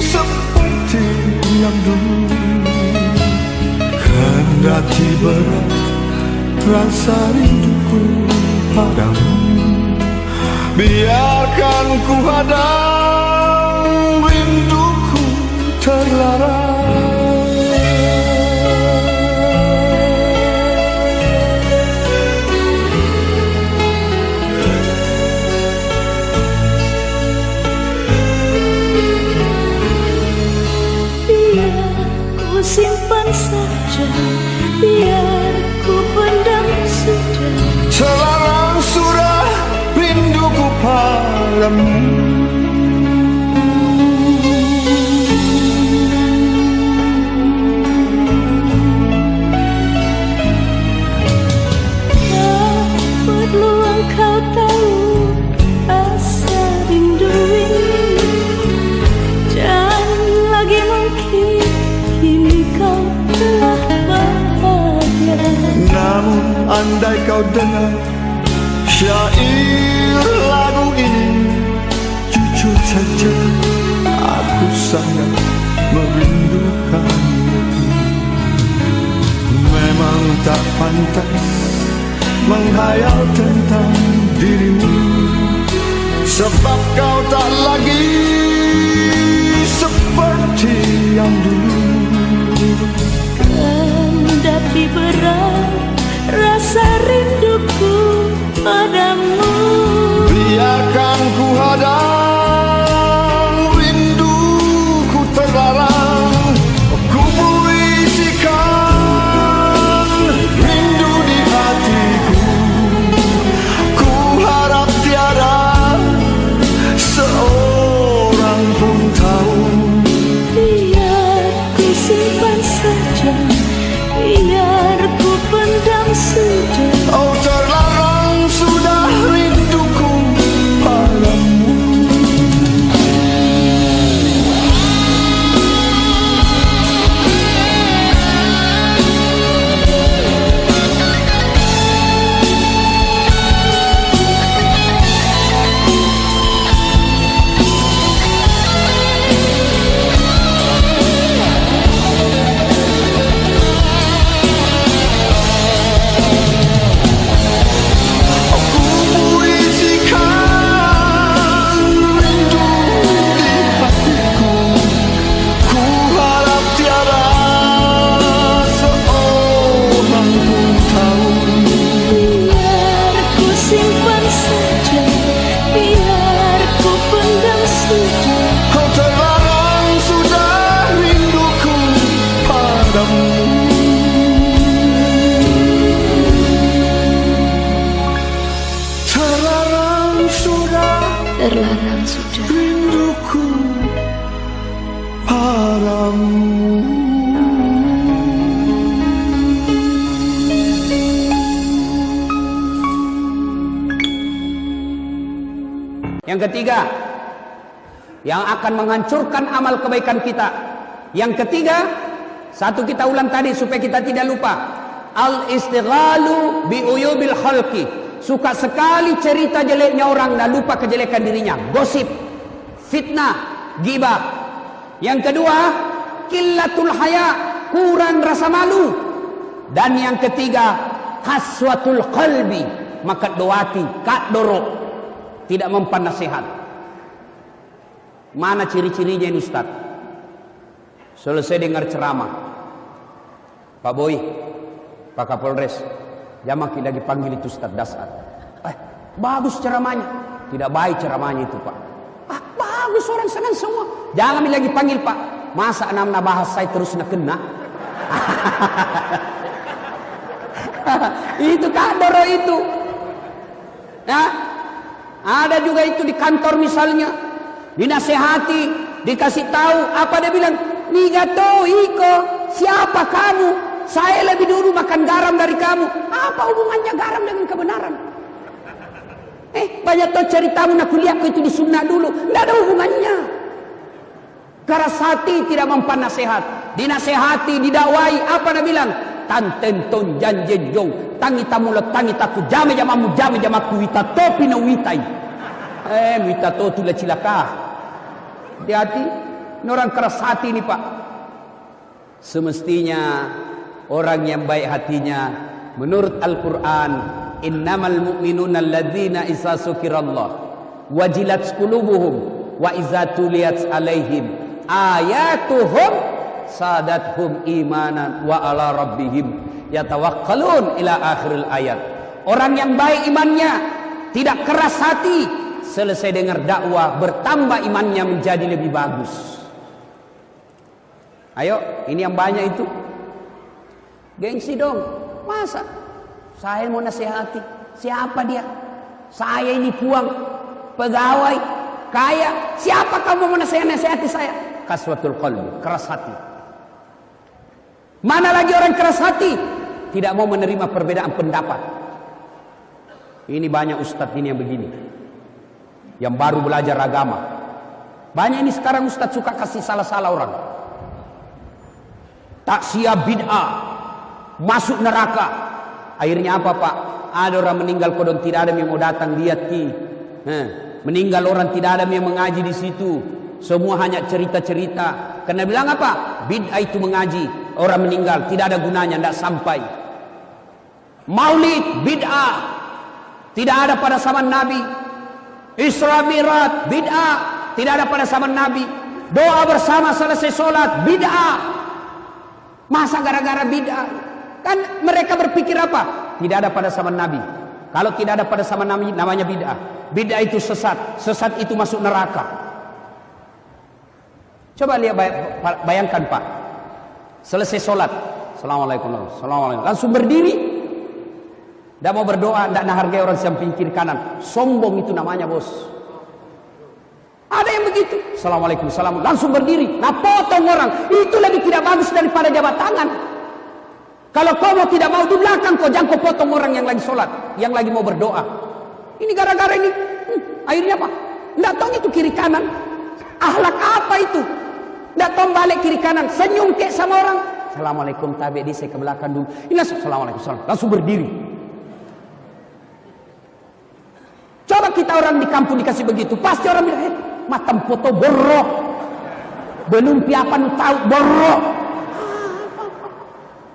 seperti yang dulu. Kendati berat rasa rinduku padamu, biarkan ku hadang rinduku terlarang. Simpan saja, biar ku pendam sudah. Terlarang sudah rinduku padamu. Tak perlu engkau tahu rasa rindu ini. Dan lagi mungkin kini kau telah bahagia. Namun andai kau dengar syair lagu ini, jujur saja aku sangat merindukanmu. Memang tak pantas menghayal tentang dirimu, sebab kau tak lagi seperti yang dulu. Kendati berat rasa rinduku padamu, biarkan ku hadang rinduku terlarang. Ku puisikan rindu di hatiku. Ku harap tiada seorang pun tahu. biar ku terlarang sudah. Rinduku padamu. Yang ketiga, yang akan menghancurkan amal kebaikan kita. Yang ketiga, satu kita ulang tadi supaya kita tidak lupa. Al-istighalu bi uyubil khalqi. Suka sekali cerita jeleknya orang dan lupa kejelekan dirinya. Gosip, fitnah, ghibah. Yang kedua, qillatul haya, kurang rasa malu. Dan yang ketiga, qaswatul qalbi, maka doati, kak dorok, tidak mempan nasihat. Mana ciri-cirinya ini Ustaz? Selesai dengar ceramah, Pak Boy, Pak Kapolres, Jamaki lagi panggil itu Ustaz Dasar. Bagus ceramahnya. Tidak baik ceramahnya itu Pak. Bagus, orang senang semua. Jangan lagi panggil Pak. Masa namna bahas saya terus nak kena? Itu kadoro itu. Nah, ada juga itu di kantor misalnya, dinasehati, dikasih tahu, apa dia bilang? Nigato iko, siapa kamu? Saya lebih dulu makan garam dari kamu. Apa hubungannya garam dengan kebenaran? Banyak tuh ceritamu nak kuliah itu di sunnah dulu. Tidak ada hubungannya. Keras hati tidak mempan nasihat. Dinasehati, didakwai, apa dia bilang? Tantenton janjenjong, tangi tamu tangi taku, jame jamamu, jame jamaku, wita topi na witai. Wita to tu la cilaka. Hati-hati, ini orang keras hati ini Pak. Semestinya orang yang baik hatinya menurut Al-Quran, innamal mu'minuna alladzina isa sukirallah wajilat qulubuhum wa iza tuliyat alaihim ayatuhum sadathum imanan wa ala rabbihim yatawakkalun ila akhiril ayat. Orang yang baik imannya, tidak keras hati, selesai dengar dakwah bertambah imannya menjadi lebih bagus. Ayo, ini yang banyak itu. Gengsi dong. Masa saya mau nasihati? Siapa dia? Saya ini puang, pegawai, kaya. Siapa kamu mau nasihati saya? Kaswatul qalbi, keras hati. Mana lagi orang keras hati? Tidak mau menerima perbedaan pendapat. Ini banyak ustadz ini yang begini, yang baru belajar agama. Banyak ini sekarang ustadz suka kasih salah-salah orang. Taksiyah bid'ah, masuk neraka. Akhirnya apa Pak? Ada orang meninggal kodon, tidak ada yang mau datang lihat ki. Meninggal orang, tidak ada yang mengaji di situ. Semua hanya cerita-cerita. Karena bilang apa? Bid'ah itu mengaji. Orang meninggal tidak ada gunanya, tidak sampai. Maulid bid'ah, tidak ada pada zaman Nabi. Isra Mi'raj bid'ah, tidak ada pada zaman Nabi. Doa bersama selesai sholat bid'ah. Masa gara-gara bid'ah? Kan mereka berpikir apa? Tidak ada pada zaman Nabi. Kalau tidak ada pada zaman Nabi, namanya bid'ah. Bid'ah itu sesat. Sesat itu masuk neraka. Coba lihat, bayangkan Pak. Selesai sholat, assalamualaikum, assalamualaikum, langsung berdiri. Tidak mau berdoa, tidak menghargai orang samping kiri kanan. Sombong itu namanya bos. Ada yang begitu. Assalamualaikum, salam, langsung berdiri. Nah potong orang. Itu lebih tidak bagus daripada jabat tangan. Kalau kau mau tidak mau di belakang, kau jangan kau potong orang yang lagi sholat, yang lagi mau berdoa. Ini gara-gara ini. Akhirnya apa? Tidak tahu itu kiri kanan. Akhlak apa itu? Tidak tahu balik kiri kanan. Senyum kek sama orang. Assalamualaikum, tabi di saya ke belakang dulu. Ini assalamualaikum, salam, langsung berdiri. Coba kita orang di kampung dikasih begitu, pasti orang bilang, matam foto borok, belum piapan tahu borok.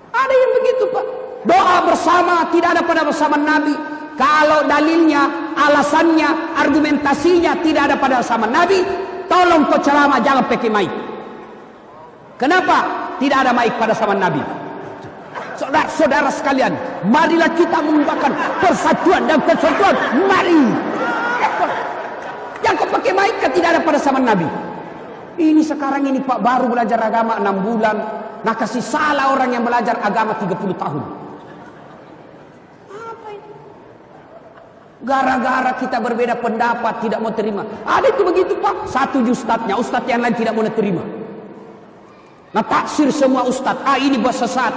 Ada yang begitu Pak. Doa bersama tidak ada pada zaman Nabi. Kalau dalilnya, alasannya, argumentasinya tidak ada pada zaman Nabi, tolong kau ceramah jangan pakai mic. Kenapa? Tidak ada mic pada zaman Nabi. Saudara-saudara sekalian, marilah kita mengembangkan persatuan dan kesatuan. Mari. Yang kau pakai mic tidak ada pada zaman Nabi. Ini sekarang ini Pak baru belajar agama 6 bulan. Nah kasih salah orang yang belajar agama 30 tahun. Apa ini? Gara-gara kita berbeda pendapat tidak mau terima. Ada itu begitu Pak. Satu ustadznya, ustadz yang lain tidak mau terima. Nah taksir semua ustadz, ini buat sesat.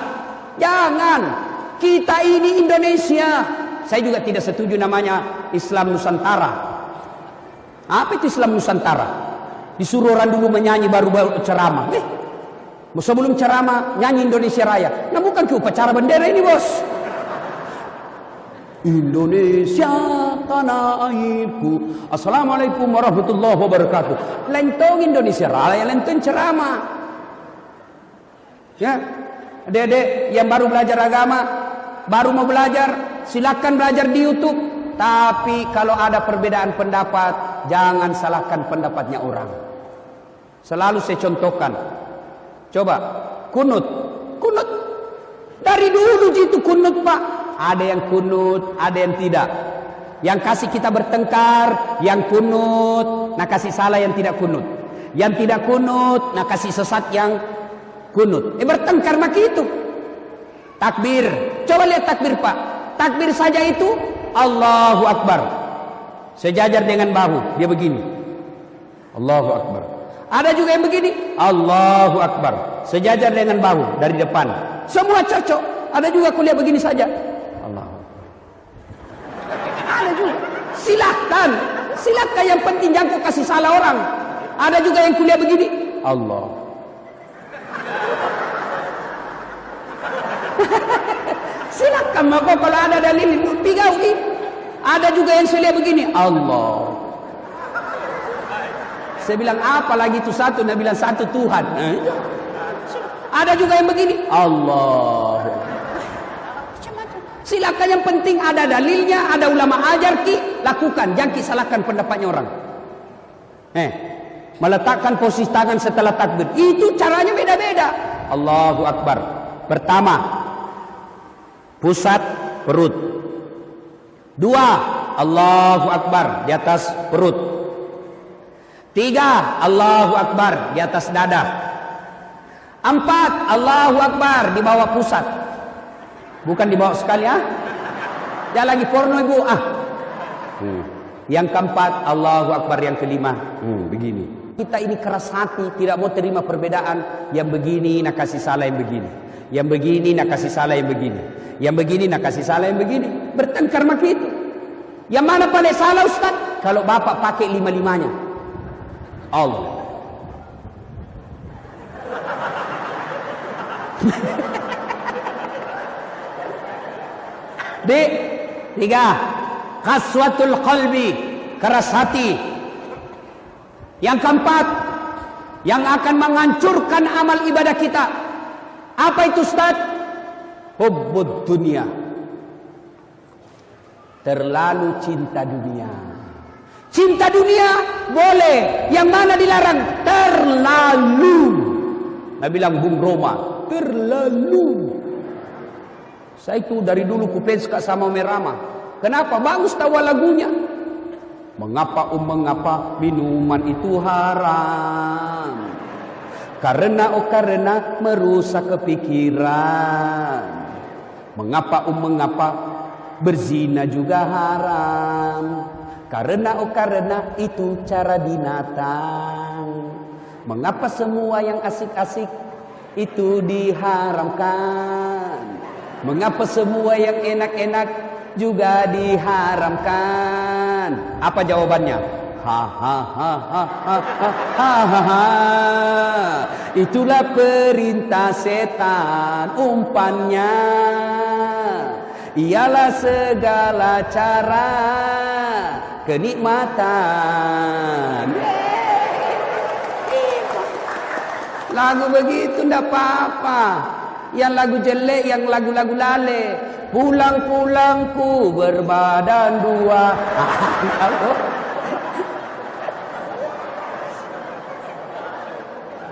Jangan. Kita ini Indonesia. Saya juga tidak setuju namanya Islam Nusantara. Apa itu Islam Nusantara? Disuruh orang dulu menyanyi baru ceramah. Sebelum ceramah nyanyi Indonesia Raya. Nah bukan ke upacara bendera ini bos. Indonesia tanah airku. Assalamualaikum warahmatullahi wabarakatuh. Lentong Indonesia Raya, lentong ceramah. Ya, adik-adik yang baru belajar agama, baru mau belajar, silakan belajar di YouTube. Tapi kalau ada perbedaan pendapat, jangan salahkan pendapatnya orang. Selalu saya contohkan. Coba kunut. Dari dulu itu kunut Pak. Ada yang kunut, ada yang tidak. Yang kasih kita bertengkar, yang kunut, nah kasih salah yang tidak kunut. Yang tidak kunut, nah kasih sesat yang kunut. Bertengkar maki itu. Takbir. Coba lihat takbir Pak. Takbir saja itu Allahu Akbar. Sejajar dengan bahu, dia begini. Allahu Akbar. Ada juga yang begini. Allahu Akbar. Sejajar dengan bahu dari depan. Semua cocok. Ada juga kuliah begini saja. Allahu Akbar. Ada juga. Silakan yang penting jangan kau kasih salah orang. Ada juga yang kuliah begini. Allah. Silakan maka kalau ada dalil pigaui. Ada juga yang saya lihat begini. Allah. Saya bilang apa lagi itu satu? Dia bilang satu Tuhan. Ada juga yang begini. Allah. Silakan yang penting ada dalilnya, ada ulama ajar ki, lakukan. Jangan ki salahkan pendapatnya orang. Meletakkan posisi tangan setelah takbir. Itu caranya beda-beda. Allahu Akbar. Pertama, pusat perut. Dua, Allahu Akbar di atas perut. Tiga, Allahu Akbar di atas dada. Empat, Allahu Akbar di bawah pusat. Bukan di bawah sekali Jangan lagi porno ibu Yang keempat, Allahu Akbar. Yang kelima, begini. Kita ini keras hati, tidak mau terima perbedaan. Yang begini nak kasih salah yang begini. Yang begini nak kasih salah yang begini. Yang begini nak kasih salah yang begini. Bertengkar maki itu. Yang mana pandai salah Ustaz? Kalau bapak pakai lima-limanya. Allah. Tiga, qaswatul qalbi, keras hati. Yang keempat, yang akan menghancurkan amal ibadah kita. Apa itu Ustaz? Hubbud dunia. Terlalu cinta dunia. Cinta dunia boleh, yang mana dilarang? Terlalu. Nah bilang Bung Roma, terlalu. Saya itu dari dulu kupenska sama Merama. Kenapa? Bagus tawa lagunya. Mengapa minuman itu haram? Karena merusak kepikiran. Mengapa berzina juga haram? Karena itu cara binatang. Mengapa semua yang asik-asik itu diharamkan? Mengapa semua yang enak-enak juga diharamkan? Apa jawabannya? Itulah perintah setan, umpannya ialah segala cara kenikmatan. Lagu begitu ndak apa-apa. Yang lagu jelek, yang lagu-lagu lale. Pulang-pulangku berbadan dua.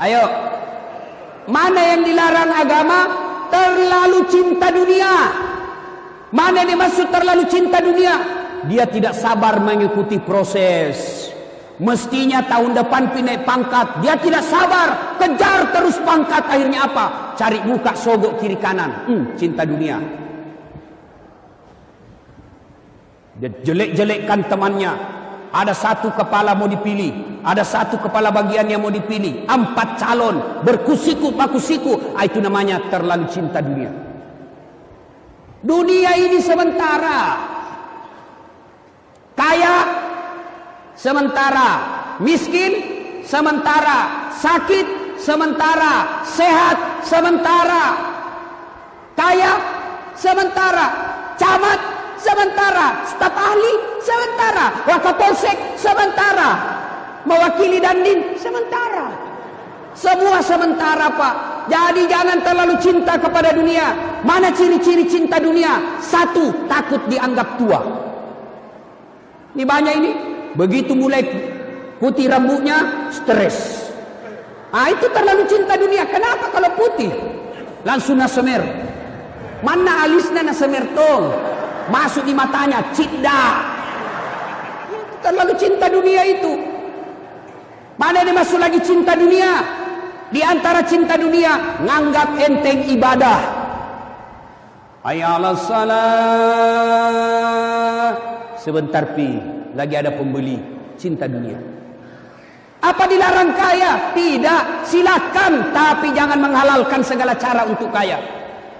Ayo, mana yang dilarang agama? Terlalu cinta dunia. Mana yang dimaksud terlalu cinta dunia? Dia tidak sabar mengikuti proses. Mestinya tahun depan pindah pangkat, dia tidak sabar, kejar terus pangkat. Akhirnya apa? Cari muka, sogok kiri kanan. Cinta dunia. Dia jelek-jelekkan temannya. Ada satu kepala mau dipilih, ada satu kepala bagian yang mau dipilih, 4 calon berkusiku pakusiku. Itu namanya terlalu cinta dunia. Dunia ini sementara. Kaya sementara, miskin sementara, sakit sementara, sehat sementara, kaya sementara, camat sementara, staf ahli sementara, wakapolsek sementara, mewakili dandim sementara. Semua sementara, Pak. Jadi jangan terlalu cinta kepada dunia. Mana ciri-ciri cinta dunia? 1, takut dianggap tua. Ini banyak ini. Begitu mulai putih rambutnya, stres. Itu terlalu cinta dunia. Kenapa kalau putih? Langsung nasemer. Mana alisnya nasemer tong? Masuk di matanya, cinta. Terlalu cinta dunia itu. Mana dia masuk lagi cinta dunia? Di antara cinta dunia, nganggap enteng ibadah. Ayalah salah. Sebentar pi, lagi ada pembeli. Cinta dunia. Apa dilarang kaya? Tidak, silakan, tapi jangan menghalalkan segala cara untuk kaya.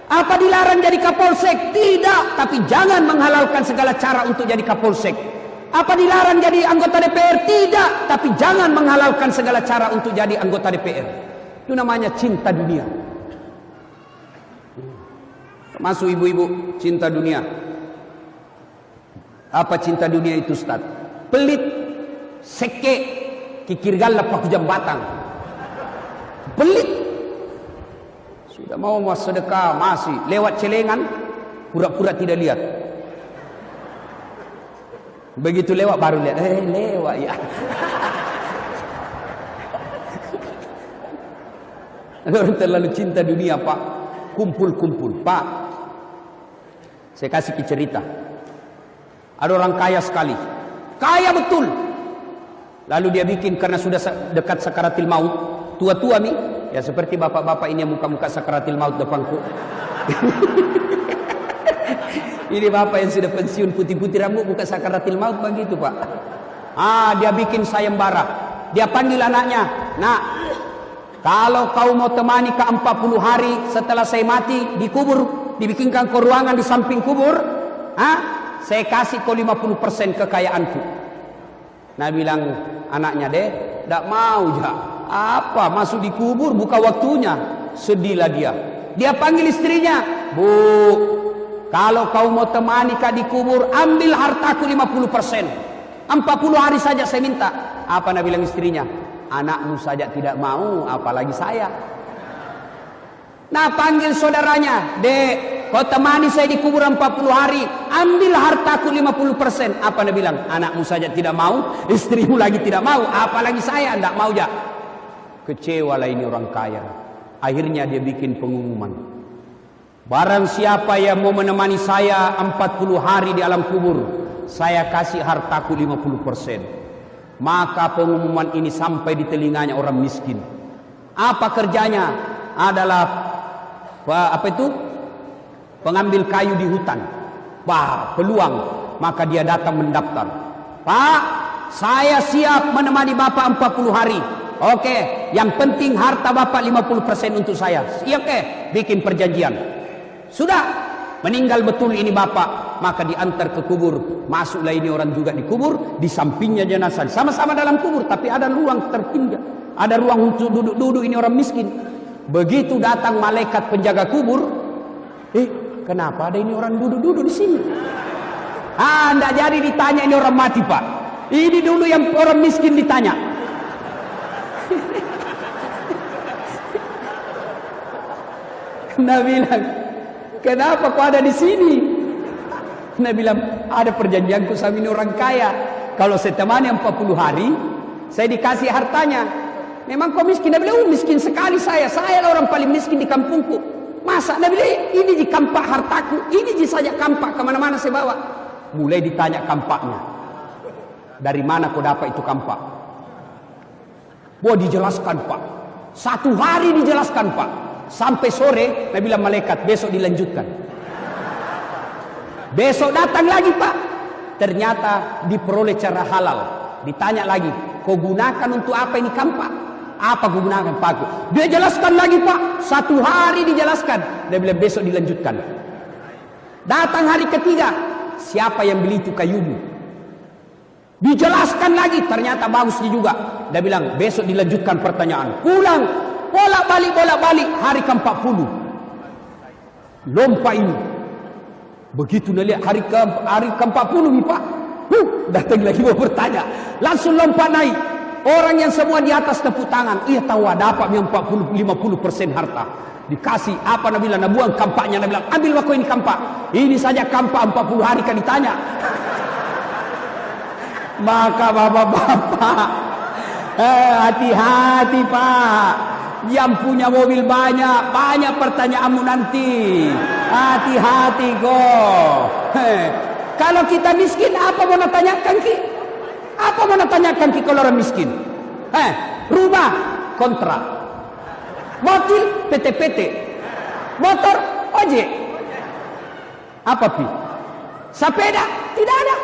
Apa dilarang jadi kapolsek? Tidak, tapi jangan menghalalkan segala cara untuk jadi kapolsek. Apa dilarang jadi anggota DPR? Tidak, tapi jangan menghalalkan segala cara untuk jadi anggota DPR. Itu namanya cinta dunia. Termasuk ibu-ibu, cinta dunia. Apa cinta dunia itu, Ustaz? Pelit, seke, kikir galap paku jambatan. Pelit. Sudah mau sedekah, masih lewat celengan, pura-pura tidak lihat. Begitu lewat baru lihat, lewat ya. Orang terlalu cinta dunia, Pak. Kumpul-kumpul, Pak. Saya kasih cerita. Ada orang kaya sekali, kaya betul. Lalu dia bikin karena sudah dekat sakaratil maut, tua-tua nih, ya seperti bapak-bapak ini yang muka-muka sakaratil maut depanku. Ini bapak yang sudah pensiun, putih-putih rambut, muka sakaratil maut begitu, Pak. Dia bikin sayembara. Dia panggil anaknya, "Nak, kalau kau mau temani ke 40 hari setelah saya mati, dikubur, dibikinkan ke ruangan di samping kubur, saya kasih kau 50% kekayaanku." Nah bilang anaknya, "Deh, tidak mau ya. Apa, masuk di kubur, buka waktunya." Sedihlah dia. Dia panggil istrinya, "Bu, kalau kau mau temani kak di kubur, ambil hartaku 50%. 40 hari saja saya minta." Apa Nabi bilang istrinya? "Anakmu saja tidak mau, apalagi saya." Nah panggil saudaranya, "Dek, kau temani saya di kubur 40 hari, ambil hartaku 50%. Apa Nabi bilang? "Anakmu saja tidak mau, istrimu lagi tidak mau, apalagi saya tidak mau ya." Kecewalah ini orang kaya. Akhirnya dia bikin pengumuman, "Barang siapa yang mau menemani saya 40 hari di alam kubur, saya kasih hartaku 50%. Maka pengumuman ini sampai di telinganya orang miskin. Apa kerjanya? Adalah pengambil kayu di hutan. Peluang. Maka dia datang mendaftar. "Pak, saya siap menemani Bapak 40 hari. Oke, yang penting harta Bapak 50% untuk saya." Oke, bikin perjanjian. Sudah, meninggal betul ini Bapak, maka diantar ke kubur. Masuklah ini orang juga di kubur, di sampingnya jenazah. Sama-sama dalam kubur, tapi ada ruang terpinggir. Ada ruang untuk duduk-duduk ini orang miskin. Begitu datang malaikat penjaga kubur, kenapa ada ini orang duduk-duduk di sini? Nggak jadi ditanya ini orang mati, Pak. Ini dulu yang orang miskin ditanya. Nabi bilang, "Kenapa kau ada di sini?" Nabi bilang, "Ada perjanjianku sama ini orang kaya. Kalau saya temani 40 hari, saya dikasih hartanya. Memang kau miskin?" Nabi bilang, "Miskin sekali saya. Saya orang paling miskin di kampungku. Masa?" Nabi bilang, "Ini di kampak hartaku. Ini saja kampak, kemana-mana saya bawa." Mulai ditanya kampaknya. "Dari mana kau dapat itu kampak?" Dijelaskan, Pak. 1 hari dijelaskan, Pak. Sampai sore, Nabi bilang malaikat, "Besok dilanjutkan." Besok datang lagi, Pak. ternyata diperoleh cara halal. Ditanya lagi, kau gunakan untuk apa ini kampak? Apa kau gunakan Pak? Dia jelaskan lagi Pak, 1 hari dijelaskan. Dia bilang besok dilanjutkan. Datang hari ketiga, siapa yang beli itu kayumu? Dijelaskan lagi, ternyata bagusnya juga. Dia bilang besok dilanjutkan pertanyaan. Pulang, bolak-balik hari ke-40. Lompat ini. Begitu dia lihat hari ke-40 nih Pak. Datang lagi mau bertanya. Langsung lompat naik. Orang yang semua di atas tepuk tangan. Ia tahu dapat yang 40-50% harta. Dikasih apa Nabi bilang, buang kampaknya. Nabi bilang, ambil wako ini kampak. Ini saja kampak 40 hari kan ditanya. Maka bapak-bapak, hati-hati Pak. Yang punya mobil banyak pertanyaanmu nanti. Hati-hati kok. Kalau kita miskin, apa mau tanyakan ki? Apa mau tanyakan ki kalau orang miskin? Rumah kontrak, mobil PT, motor ojek. Apa pi? Sepeda tidak ada.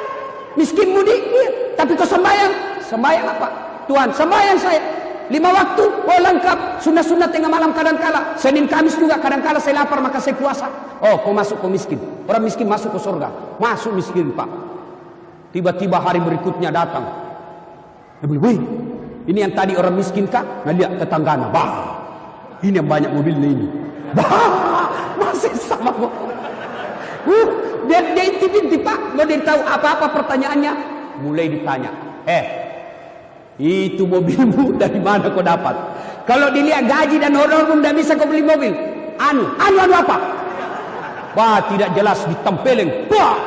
Miskin mudik, iya. Tapi kau sembahyang apa? Tuhan, sembahyang saya 5 waktu, oh lengkap. Sunat-sunat tengah malam kadang-kala. Senin Kamis juga kadang-kala saya lapar maka saya puasa. Oh, kau masuk kau miskin. Orang miskin masuk ke surga. Masuk miskin Pak. Tiba-tiba hari berikutnya datang. Dia bilang, weh, ini yang tadi orang miskin kah? Nah lihat tetangganya, bah, ini yang banyak mobilnya ini. Bah, masih sama. Dia intip-intip Pak, mau dia tahu apa-apa pertanyaannya. Mulai ditanya, itu mobilmu dari mana kau dapat? Kalau dilihat gaji dan honor tidak bisa kau beli mobil. Anu apa? Wah, tidak jelas ditempeleng. Wah,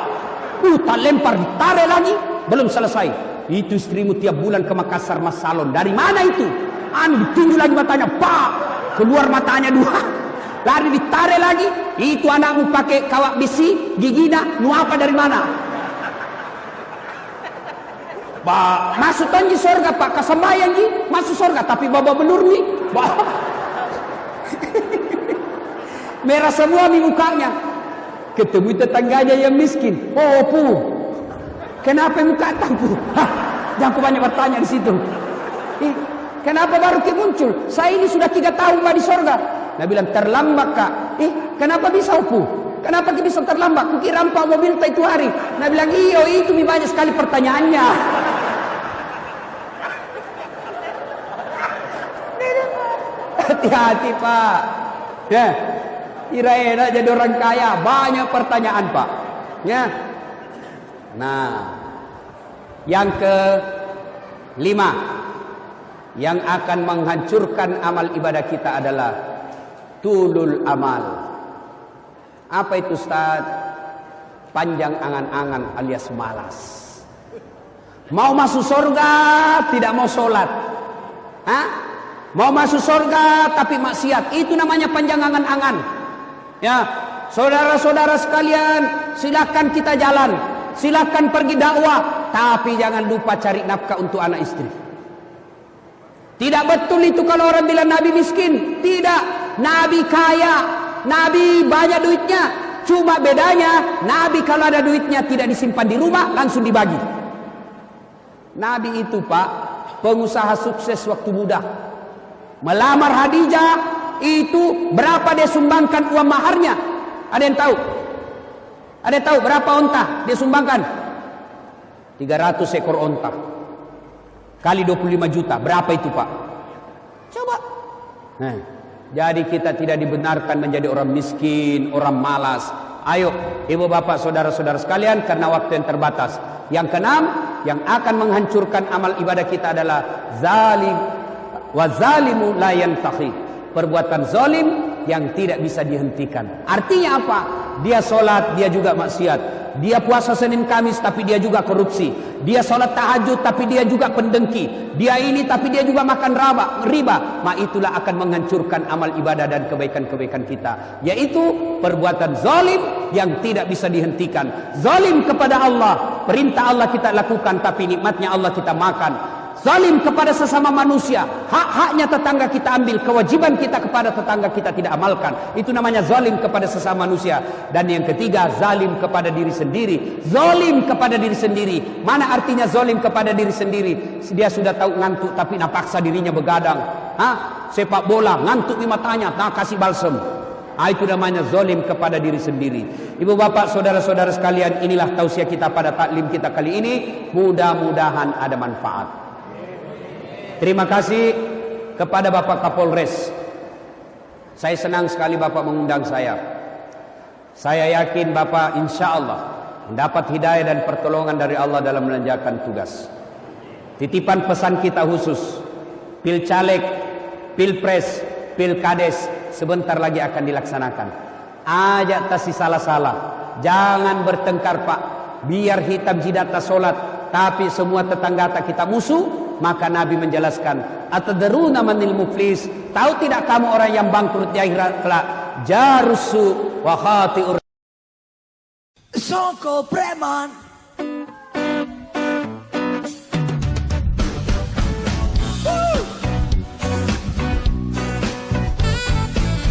tak lempar ditarik lagi. Belum selesai. Itu istrimu tiap bulan ke Makassar mas salon. Dari mana itu? Anu ditunjuk lagi matanya. Pak, keluar matanya 2. Lari ditarik lagi. Itu anakmu pakai kawat besi, gigina, nu apa dari mana? Pak, masuk tanji surga Pak, kasambayan ji, masuk surga. Tapi baba belur nih, merah semua nih mukanya. Ketemu tetangganya yang miskin. Oh pu, kenapa muka tampu? Jangan banyak bertanya di situ. Kenapa baru muncul? Saya ini sudah 3 tahun Pak di surga. Nah bilang terlambat Kak. Kenapa bisa pu? Kenapa bisa terlambat? Kukira rampak mobil itu hari. Nah bilang iyo itu banyak sekali pertanyaannya. Hati-hati Pak. Ya, kira-kira jadi orang kaya banyak pertanyaan Pak. Ya. Nah, yang ke-5 yang akan menghancurkan amal ibadah kita adalah tulul amal. Apa itu Ustaz? Panjang angan-angan alias malas. Mau masuk surga tidak mau sholat. Mau masuk surga tapi maksiat. Itu namanya panjang angan-angan. Ya, saudara-saudara sekalian, silakan kita jalan. Silakan pergi dakwah, tapi jangan lupa cari nafkah untuk anak istri. Tidak betul itu kalau orang bilang Nabi miskin. Tidak, Nabi kaya, Nabi banyak duitnya. Cuma bedanya, Nabi kalau ada duitnya tidak disimpan di rumah, langsung dibagi. Nabi itu Pak, pengusaha sukses waktu muda. Melamar Khadijah, itu berapa dia sumbangkan uang maharnya? Ada yang tahu? Ada yang tahu berapa onta dia sumbangkan? 300 ekor onta. Kali 25 juta, berapa itu Pak? Coba. Jadi kita tidak dibenarkan menjadi orang miskin, orang malas. Ayo, ibu bapak, saudara-saudara sekalian, karena waktu yang terbatas. Yang ke-6, yang akan menghancurkan amal ibadah kita adalah zalim. Wa zalimu la yantahi. Perbuatan zalim yang tidak bisa dihentikan. Artinya apa? Dia sholat, dia juga maksiat. Dia puasa Senin Kamis tapi dia juga korupsi. Dia sholat tahajud tapi dia juga pendengki. Dia ini tapi dia juga makan riba. Itulah akan menghancurkan amal ibadah dan kebaikan-kebaikan kita. Yaitu perbuatan zalim yang tidak bisa dihentikan. Zalim kepada Allah. Perintah Allah kita lakukan tapi nikmatnya Allah kita makan. Zalim kepada sesama manusia, hak-haknya tetangga kita ambil, kewajiban kita kepada tetangga kita tidak amalkan. Itu namanya zalim kepada sesama manusia. Dan yang ketiga, zalim kepada diri sendiri. Zalim kepada diri sendiri. Mana artinya zalim kepada diri sendiri? Dia sudah tahu ngantuk tapi nak paksa dirinya begadang. Sepak bola, ngantuk di matanya, nak kasih balsem. Itu namanya zalim kepada diri sendiri. Ibu bapak, saudara-saudara sekalian, inilah tausiah kita pada taklim kita kali ini. Mudah-mudahan ada manfaat. Terima kasih kepada Bapak Kapolres. Saya senang sekali Bapak mengundang saya. Saya yakin Bapak insya Allah mendapat hidayah dan pertolongan dari Allah dalam menjalankan tugas. Titipan pesan kita khusus, Pil Caleg, Pilpres, Pilkades sebentar lagi akan dilaksanakan. Ajak tasi salah-salah, jangan bertengkar Pak. Biar hitam jidat tak solat, tapi semua tetangga kita musuh. Maka Nabi menjelaskan, atadruna manil muflis? Tahu tidak kamu orang yang bangkrut di akhirat kelak? Jarusu wa khati'ur. Songko preman.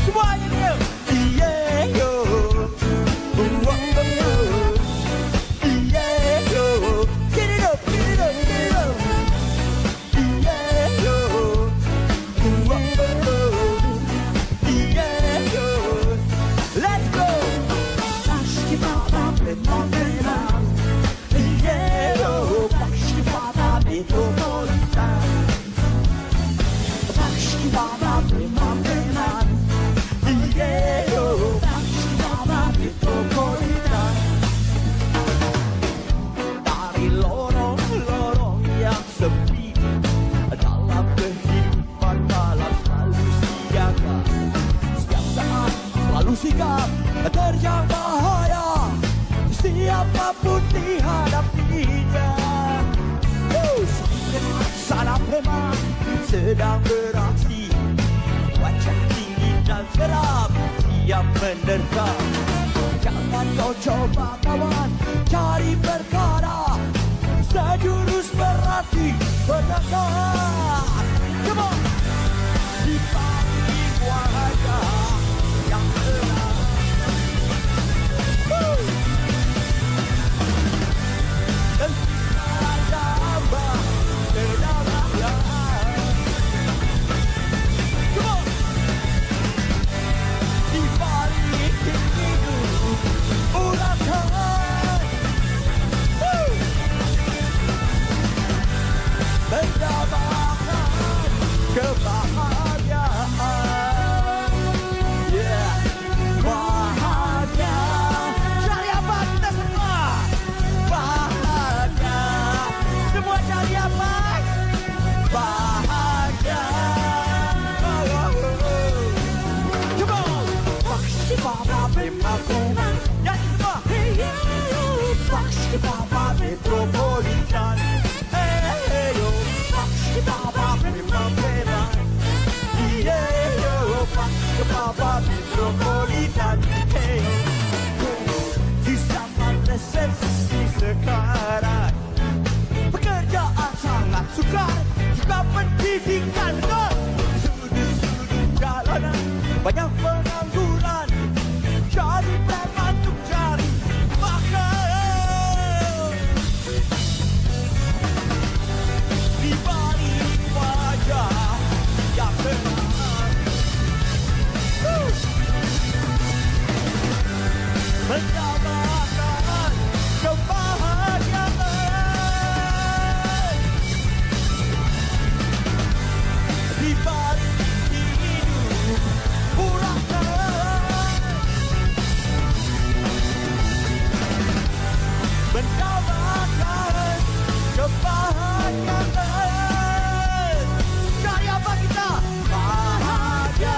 Semuanya dia. Yeah yo. Yeah yo. Get it up, get it up, get it up. Dari lorong-lorong yang sepi, dalam kehidupan malam selalu siaga. Setiap saat selalu sigap, terjang bahaya, siapapun dihadapinya. Salah preman sedang beraksi, wajah tinggi dan seram, siap menerkam. Jangan kau coba kawan, cari perkara, sejurus berarti berdekat. Come on! Di balik wajah yang gelap, dan gambar terdalam yang come on! Di balik itu ulatkan mendapatkan kebahagiaan. Yeah, bahagia. Cari apa kita semua? Bahagia. Semua cari apa? Bahagia. Come on. Bakshi Baba Metropolitan. Nyanyi semua. Bakshi Baba Metropolitan. Hey yo. Bakshi Baba Metropolitan. Yeah yo. Bakshi Baba Metropolitan. Hey yo. Di zaman resesi sekarang, pekerjaan sangat sukar, juga pendidikan benar. Sudut-sudut jalanan banyak pengangguran, cari preman untuk cari makan. Di balik wajah yang tenang, mendapatkan kebahagiaan. Di balik hidup uratkan, mendapatkan kebahagiaan. Cari apa kita? Bahagia.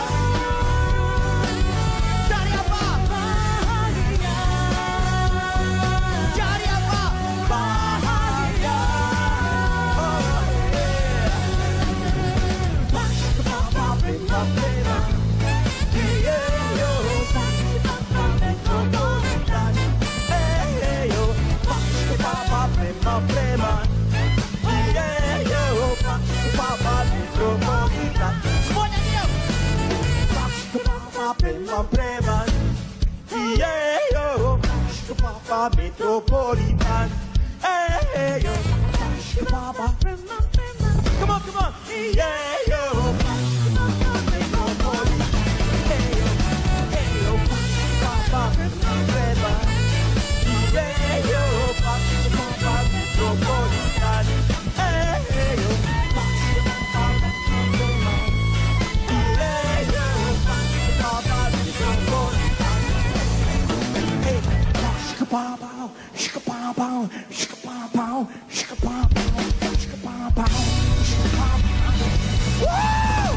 Cari apa? Bahagia. Cari apa? Bahagia. Oh yeah. Bakshi Baba Metropolitan. Yeah yo. Bakshi Baba Metropolitan. Hey yo. Bakshi Baba Metropolitan. Yeah yo. Papa Metropolitan. Hey, yo, Papa. Come on, come on. Yeah, yo, Papa Metropolitan. Hey, yo, Papa Metropolitan. Yeah, yo, Papa Metropolitan. Hey, yo, Papa Metropolitan. Yeah, yo, Papa Metropolitan. Hey, shika-pow-pow, shika-pow-pow, shika-pow-pow, shika-pow-pow, shika-pow-pow, shika-pow-pow. Woo!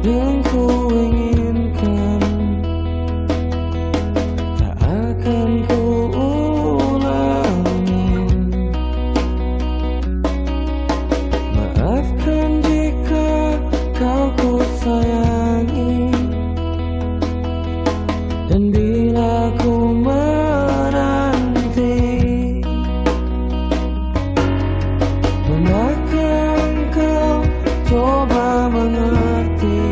yang ku inginkan tak akan ku ulangi. Maafkan jika kau ku sayangi, dan bila ku menanti, manakah engkau coba mengerti?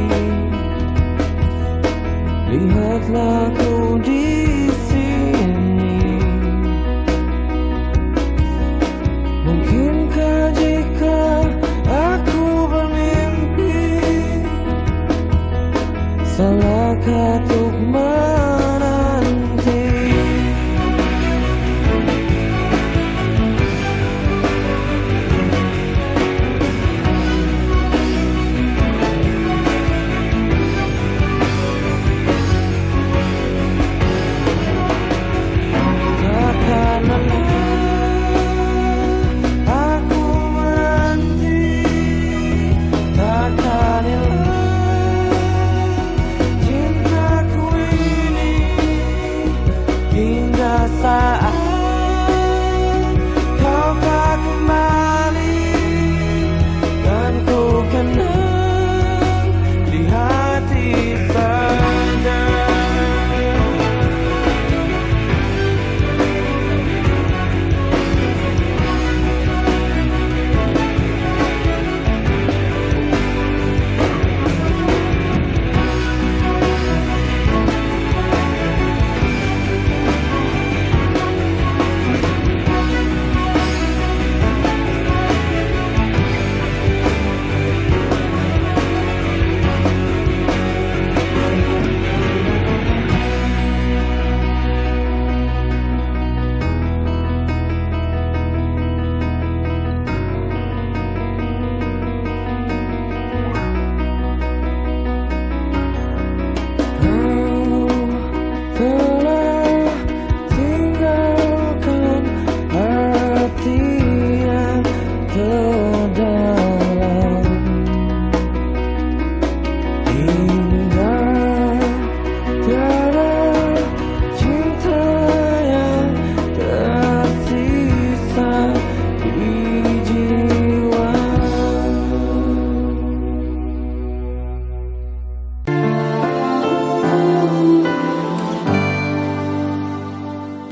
Lihatlah ku di sini. Mungkinkah jika aku bermimpi, salahkah untuk menanti?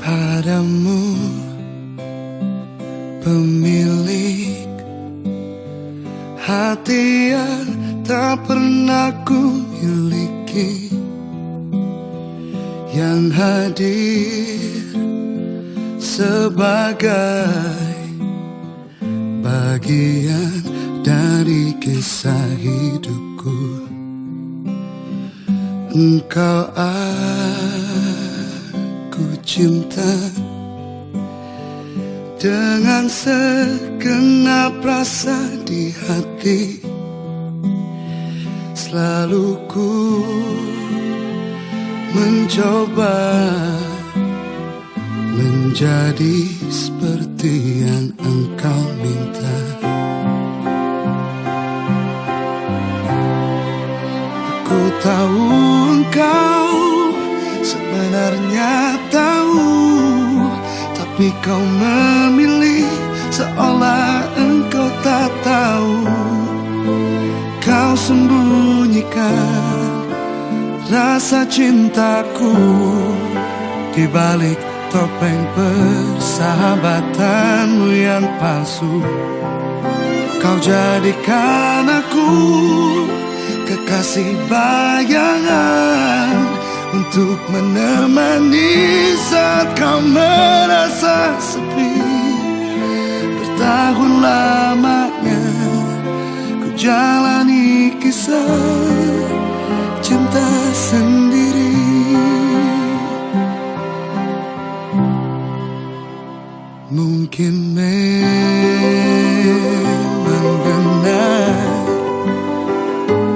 Padamu pemilik hati yang tak pernah ku miliki, yang hadir sebagai bagian dari kisah hidupku. Engkau aku cinta dengan segenap rasa di hati. Selalu ku mencoba menjadi seperti yang engkau minta. Aku tahu engkau sebenarnya tahu, tapi kau memilih rasa cintaku di balik topeng persahabatanmu yang palsu. Kau jadikan aku kekasih bayangan untuk menemani saat kau merasa sepi. Bertahun lamanya ku jalani kisah cinta sendiri. Mungkin memang benar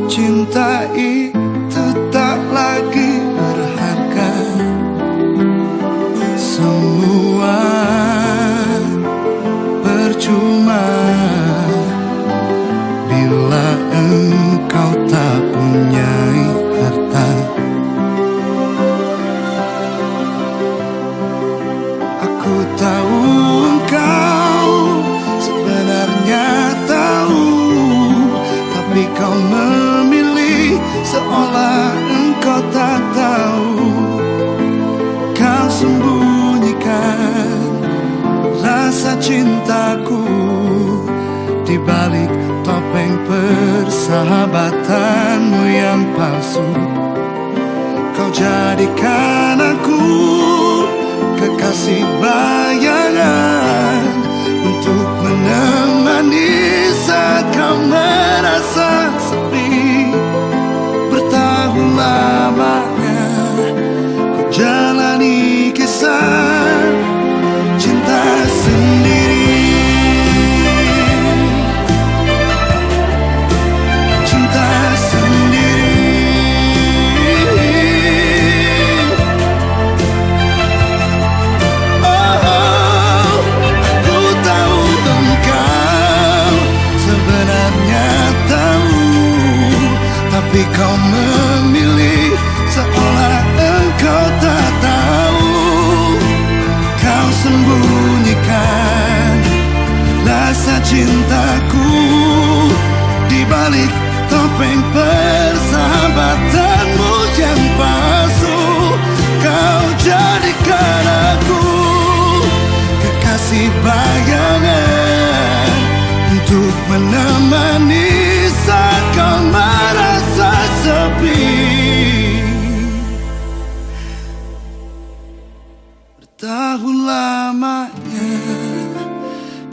cinta itu tak lagi berharga. Semua percuma bila engkau tak punyai harta. Aku tahu engkau sebenarnya tahu, tapi kau memilih seolah engkau tak tahu. Kau sembunyikan rasa cintaku di balik topeng persahabatanmu yang palsu. Kau jadikan aku kekasih bayangan untuk menemani saat kau merasa sepi. Bertahun lamanya ku jalani kisah cinta sendiri. Cinta sendiri. Oh, aku tahu engkau sebenarnya tahu, tapi kau memilih seolah engkau tak tahu. Kau sembunyikan rasa cintaku di balik topeng persahabatanmu yang palsu. Kau jadikan aku kekasih bayangan untuk menemani saat kau merasa sepi. Bertahun lamanya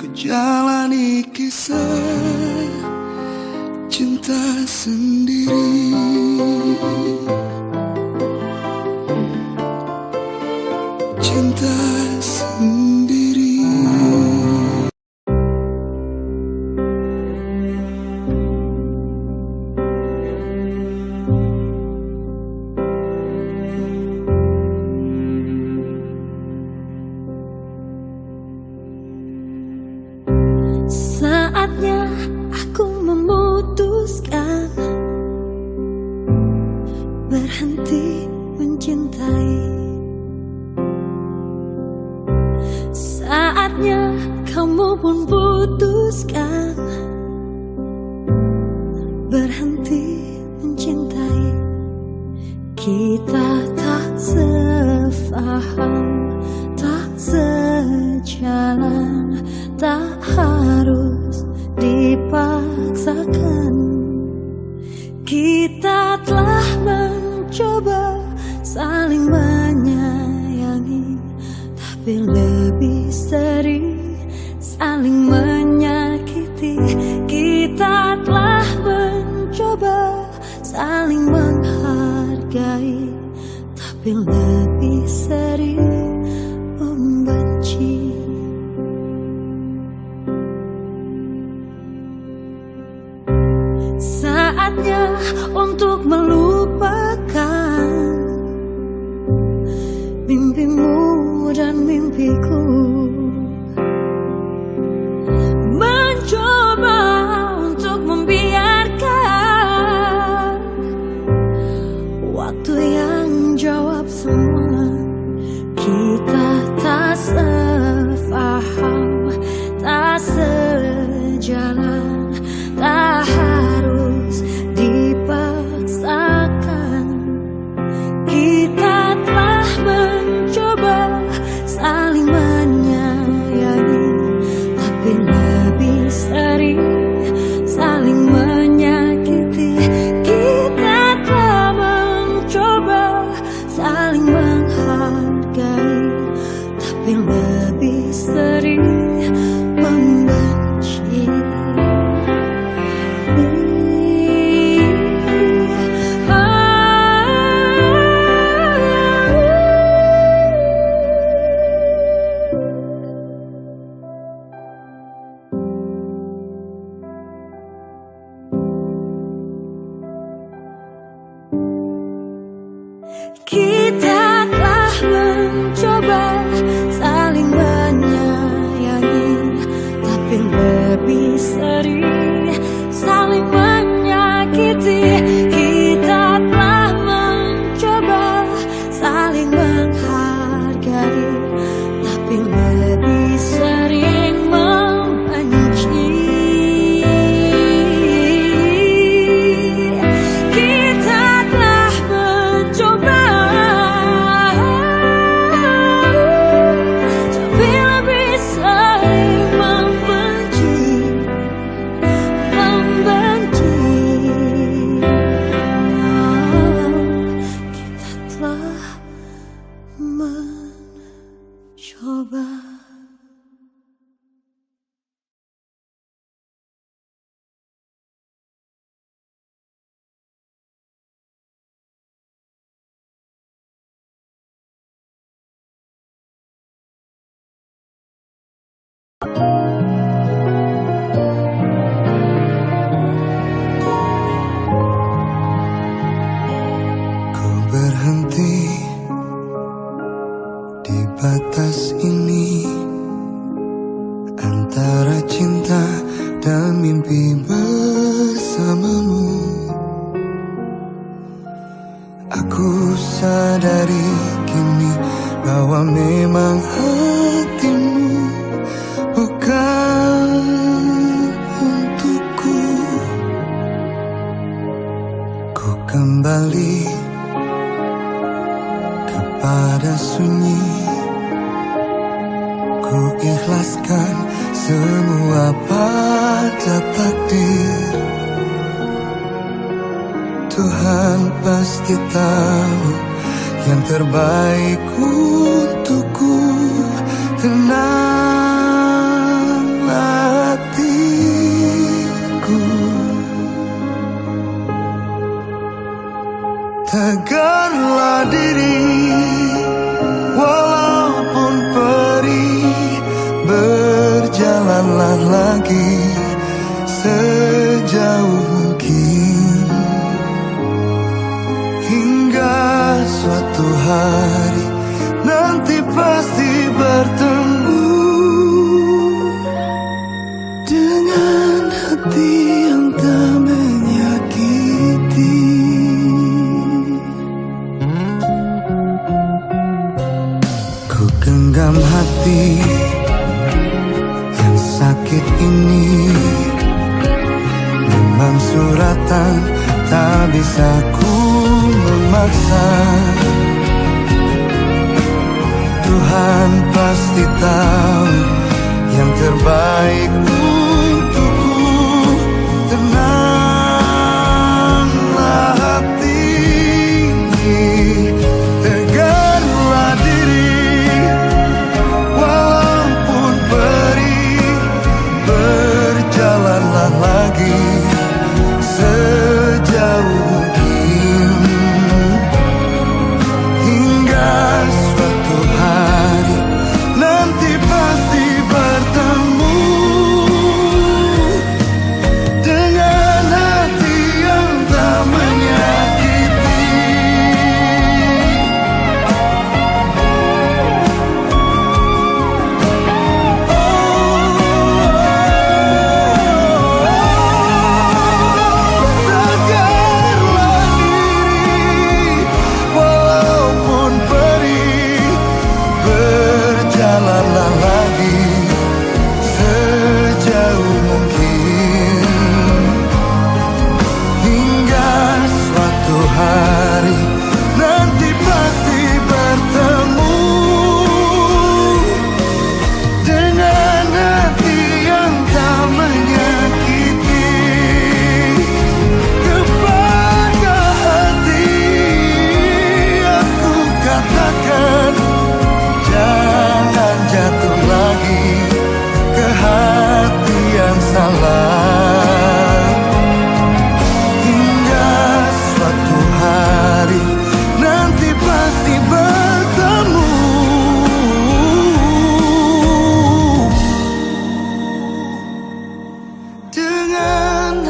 ku jalani kisah cinta sendiri. Cinta sendiri. Saatnya aku memutuskan berhenti mencintai. Saatnya kamu pun putuskan berhenti mencintai. Kita tak sefaham, tak sejalan, tak harus dipaksakan. Kita telah mencoba saling menyayangi, tapi lebih sering saling menyakiti. Kita telah mencoba saling menghargai, tapi lebih sering membenci. Saatnya untuk melupakan mimpimu dan mimpiku. Mencoba untuk membiarkan waktu yang jawab semua. Kita tak sefaham, tak sejalan, tak harus dipaksakan. tapi lebih sering saling menyakiti. Kita telah mencoba saling menghargai, tapi lebih sering membenci. Kita telah mencoba saling menyayangi, tapi lebih sering saling menyakiti. Kita telah mencoba saling menghargai, tapi lebih sering membenci. Kita telah mencoba, tapi lebih sering membenci. Kita telah mencoba. Ku berhenti di batas ini antara cinta dan mimpi bersamamu. Aku sadari kini bahwa memang hatimu bukan untukku. Ku kembali kepada sunyi. Ku ikhlaskan semua pada takdir. Tuhan pasti tahu yang terbaik untukku. Tenanglah hatiku, tegarlah diri, walaupun perih. Berjalanlah lagi sejauh mungkin, hingga suatu hari nanti pasti bertemu dengan hati yang tak menyakiti. Ku genggam hati yang sakit ini, memang suratan tak bisa ku memaksa. Tuhan pasti tahu yang terbaik untukku. Tenanglah hati ini, tegarlah diri, walaupun perih. Berjalanlah lagi sejauh mungkin, hingga suatu hari nanti pasti bertemu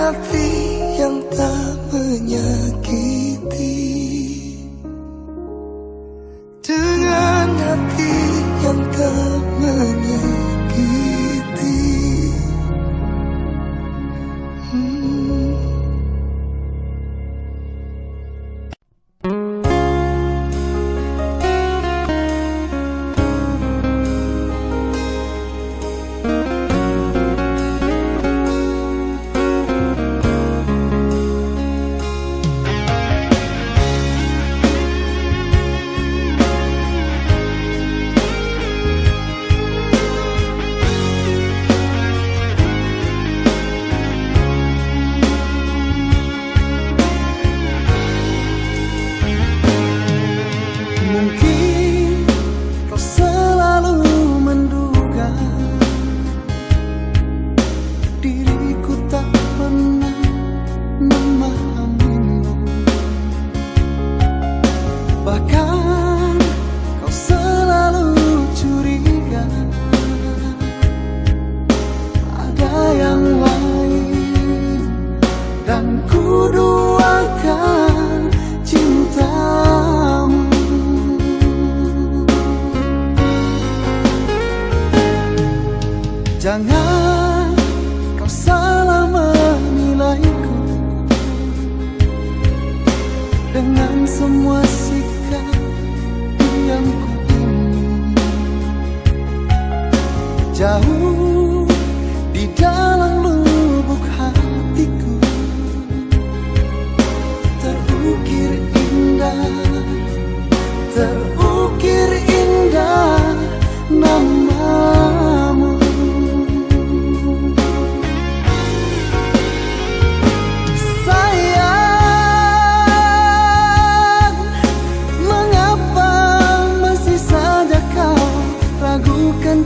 hati yang tak menyakiti, dengan hati yang tak menyakiti. Mungkin kau selalu menduga diriku tak pernah memahamimu. Bahkan kau selalu curiga ada yang lain, dan ku duakan cintamu. Jangan kau salah menilaiku dengan semua sikap yang ku ini. Jauh di dalam lubuk hatiku terukir indah, terukir indah namamu.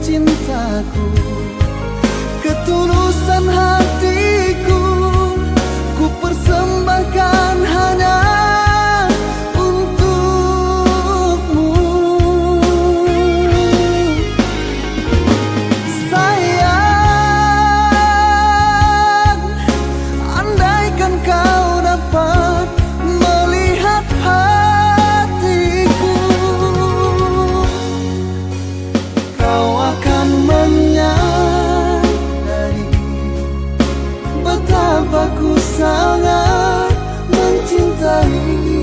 Cintaku, ketulusan hatiku, ku persembahkan hanya untukmu. Sayang, andaikan kau dapat melihat hatiku, kau akan menyadari betapa ku sangat mencintaimu.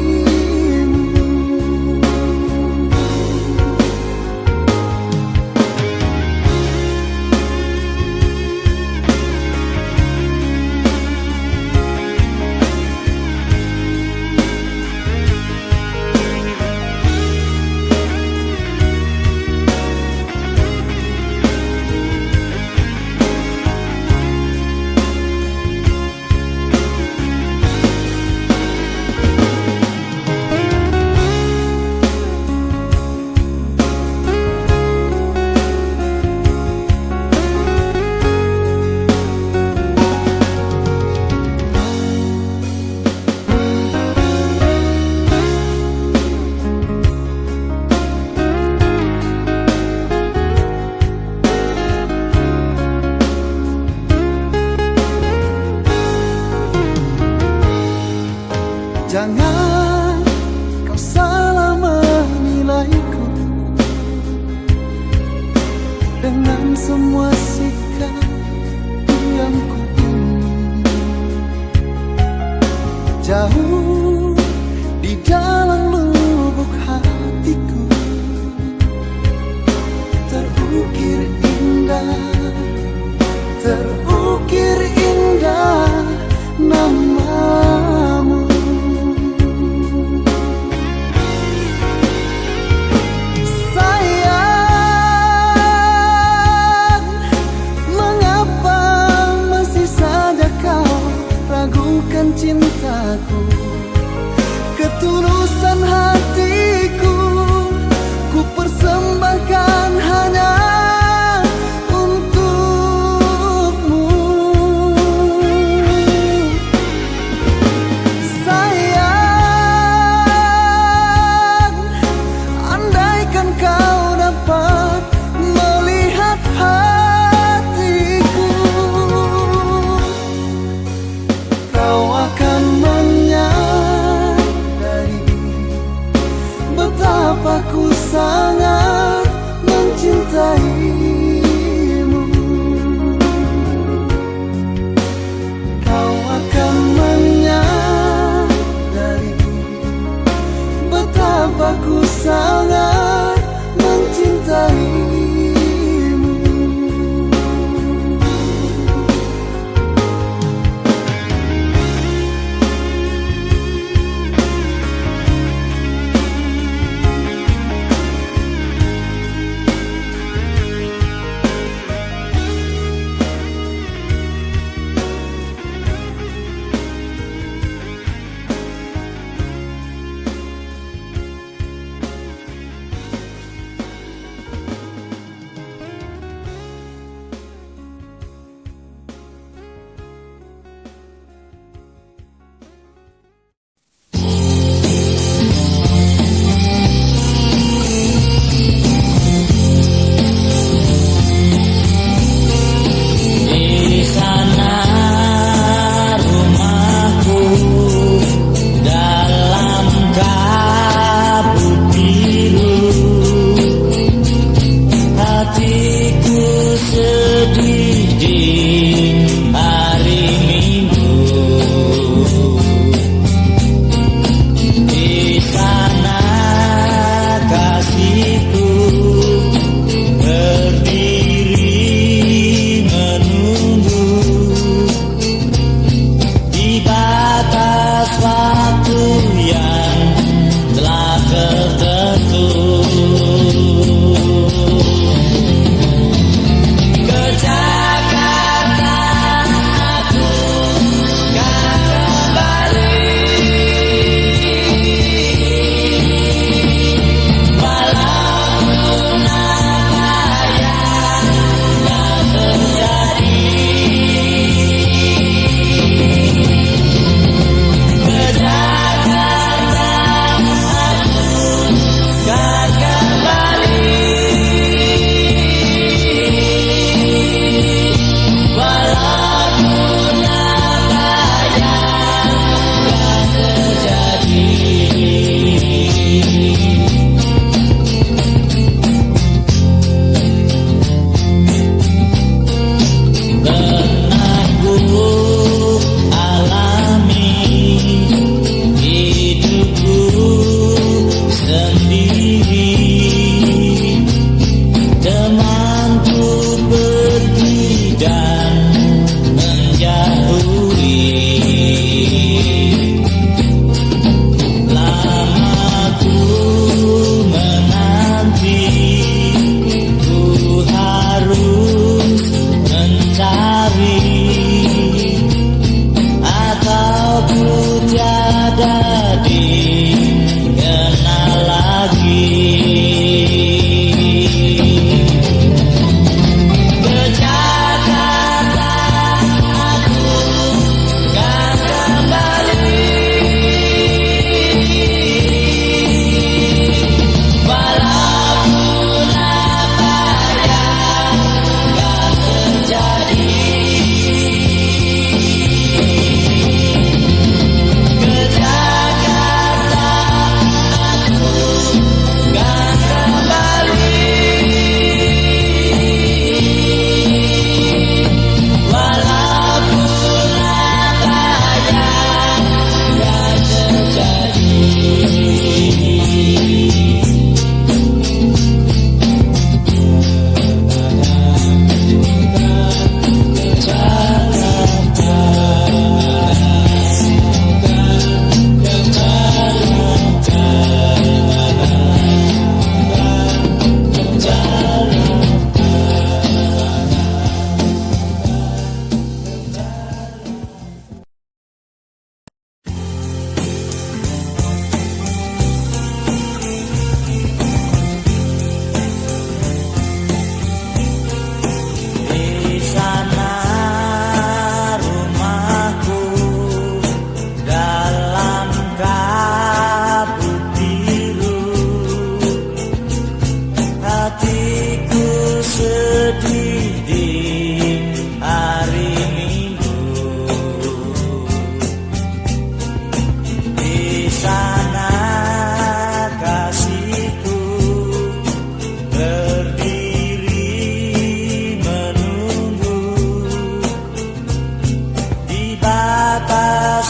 Jangan kau salah menilaiku dengan semua sikap yang ku ini. Jauh di dalam lubuk hatiku terukir indah, terukir indah namamu. Cintaku, ketulusan hatiku, ku persembahkan hanya untukmu. Sayang, andaikan kau dapat melihat hatiku,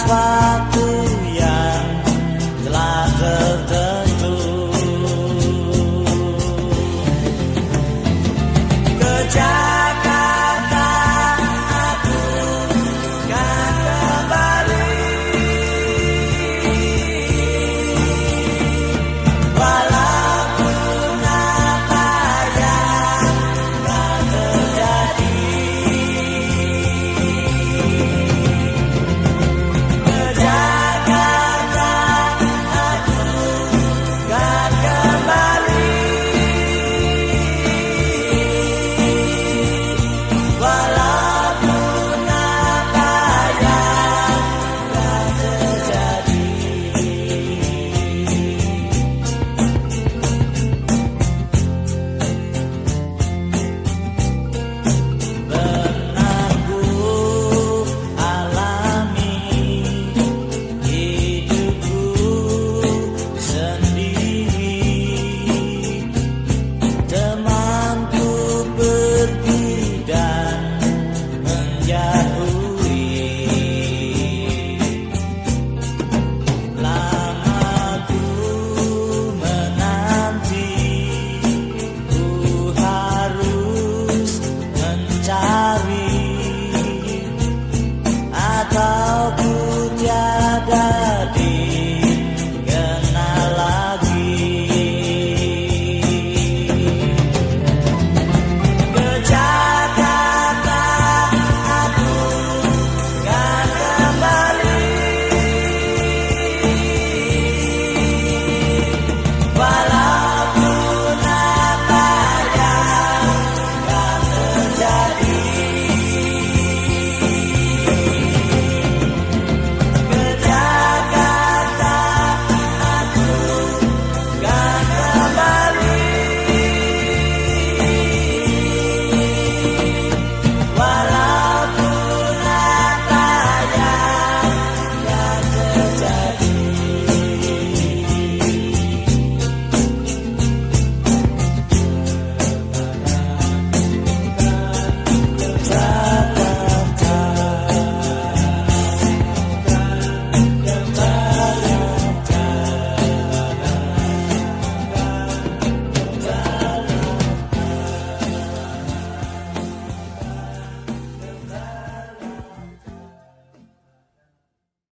apa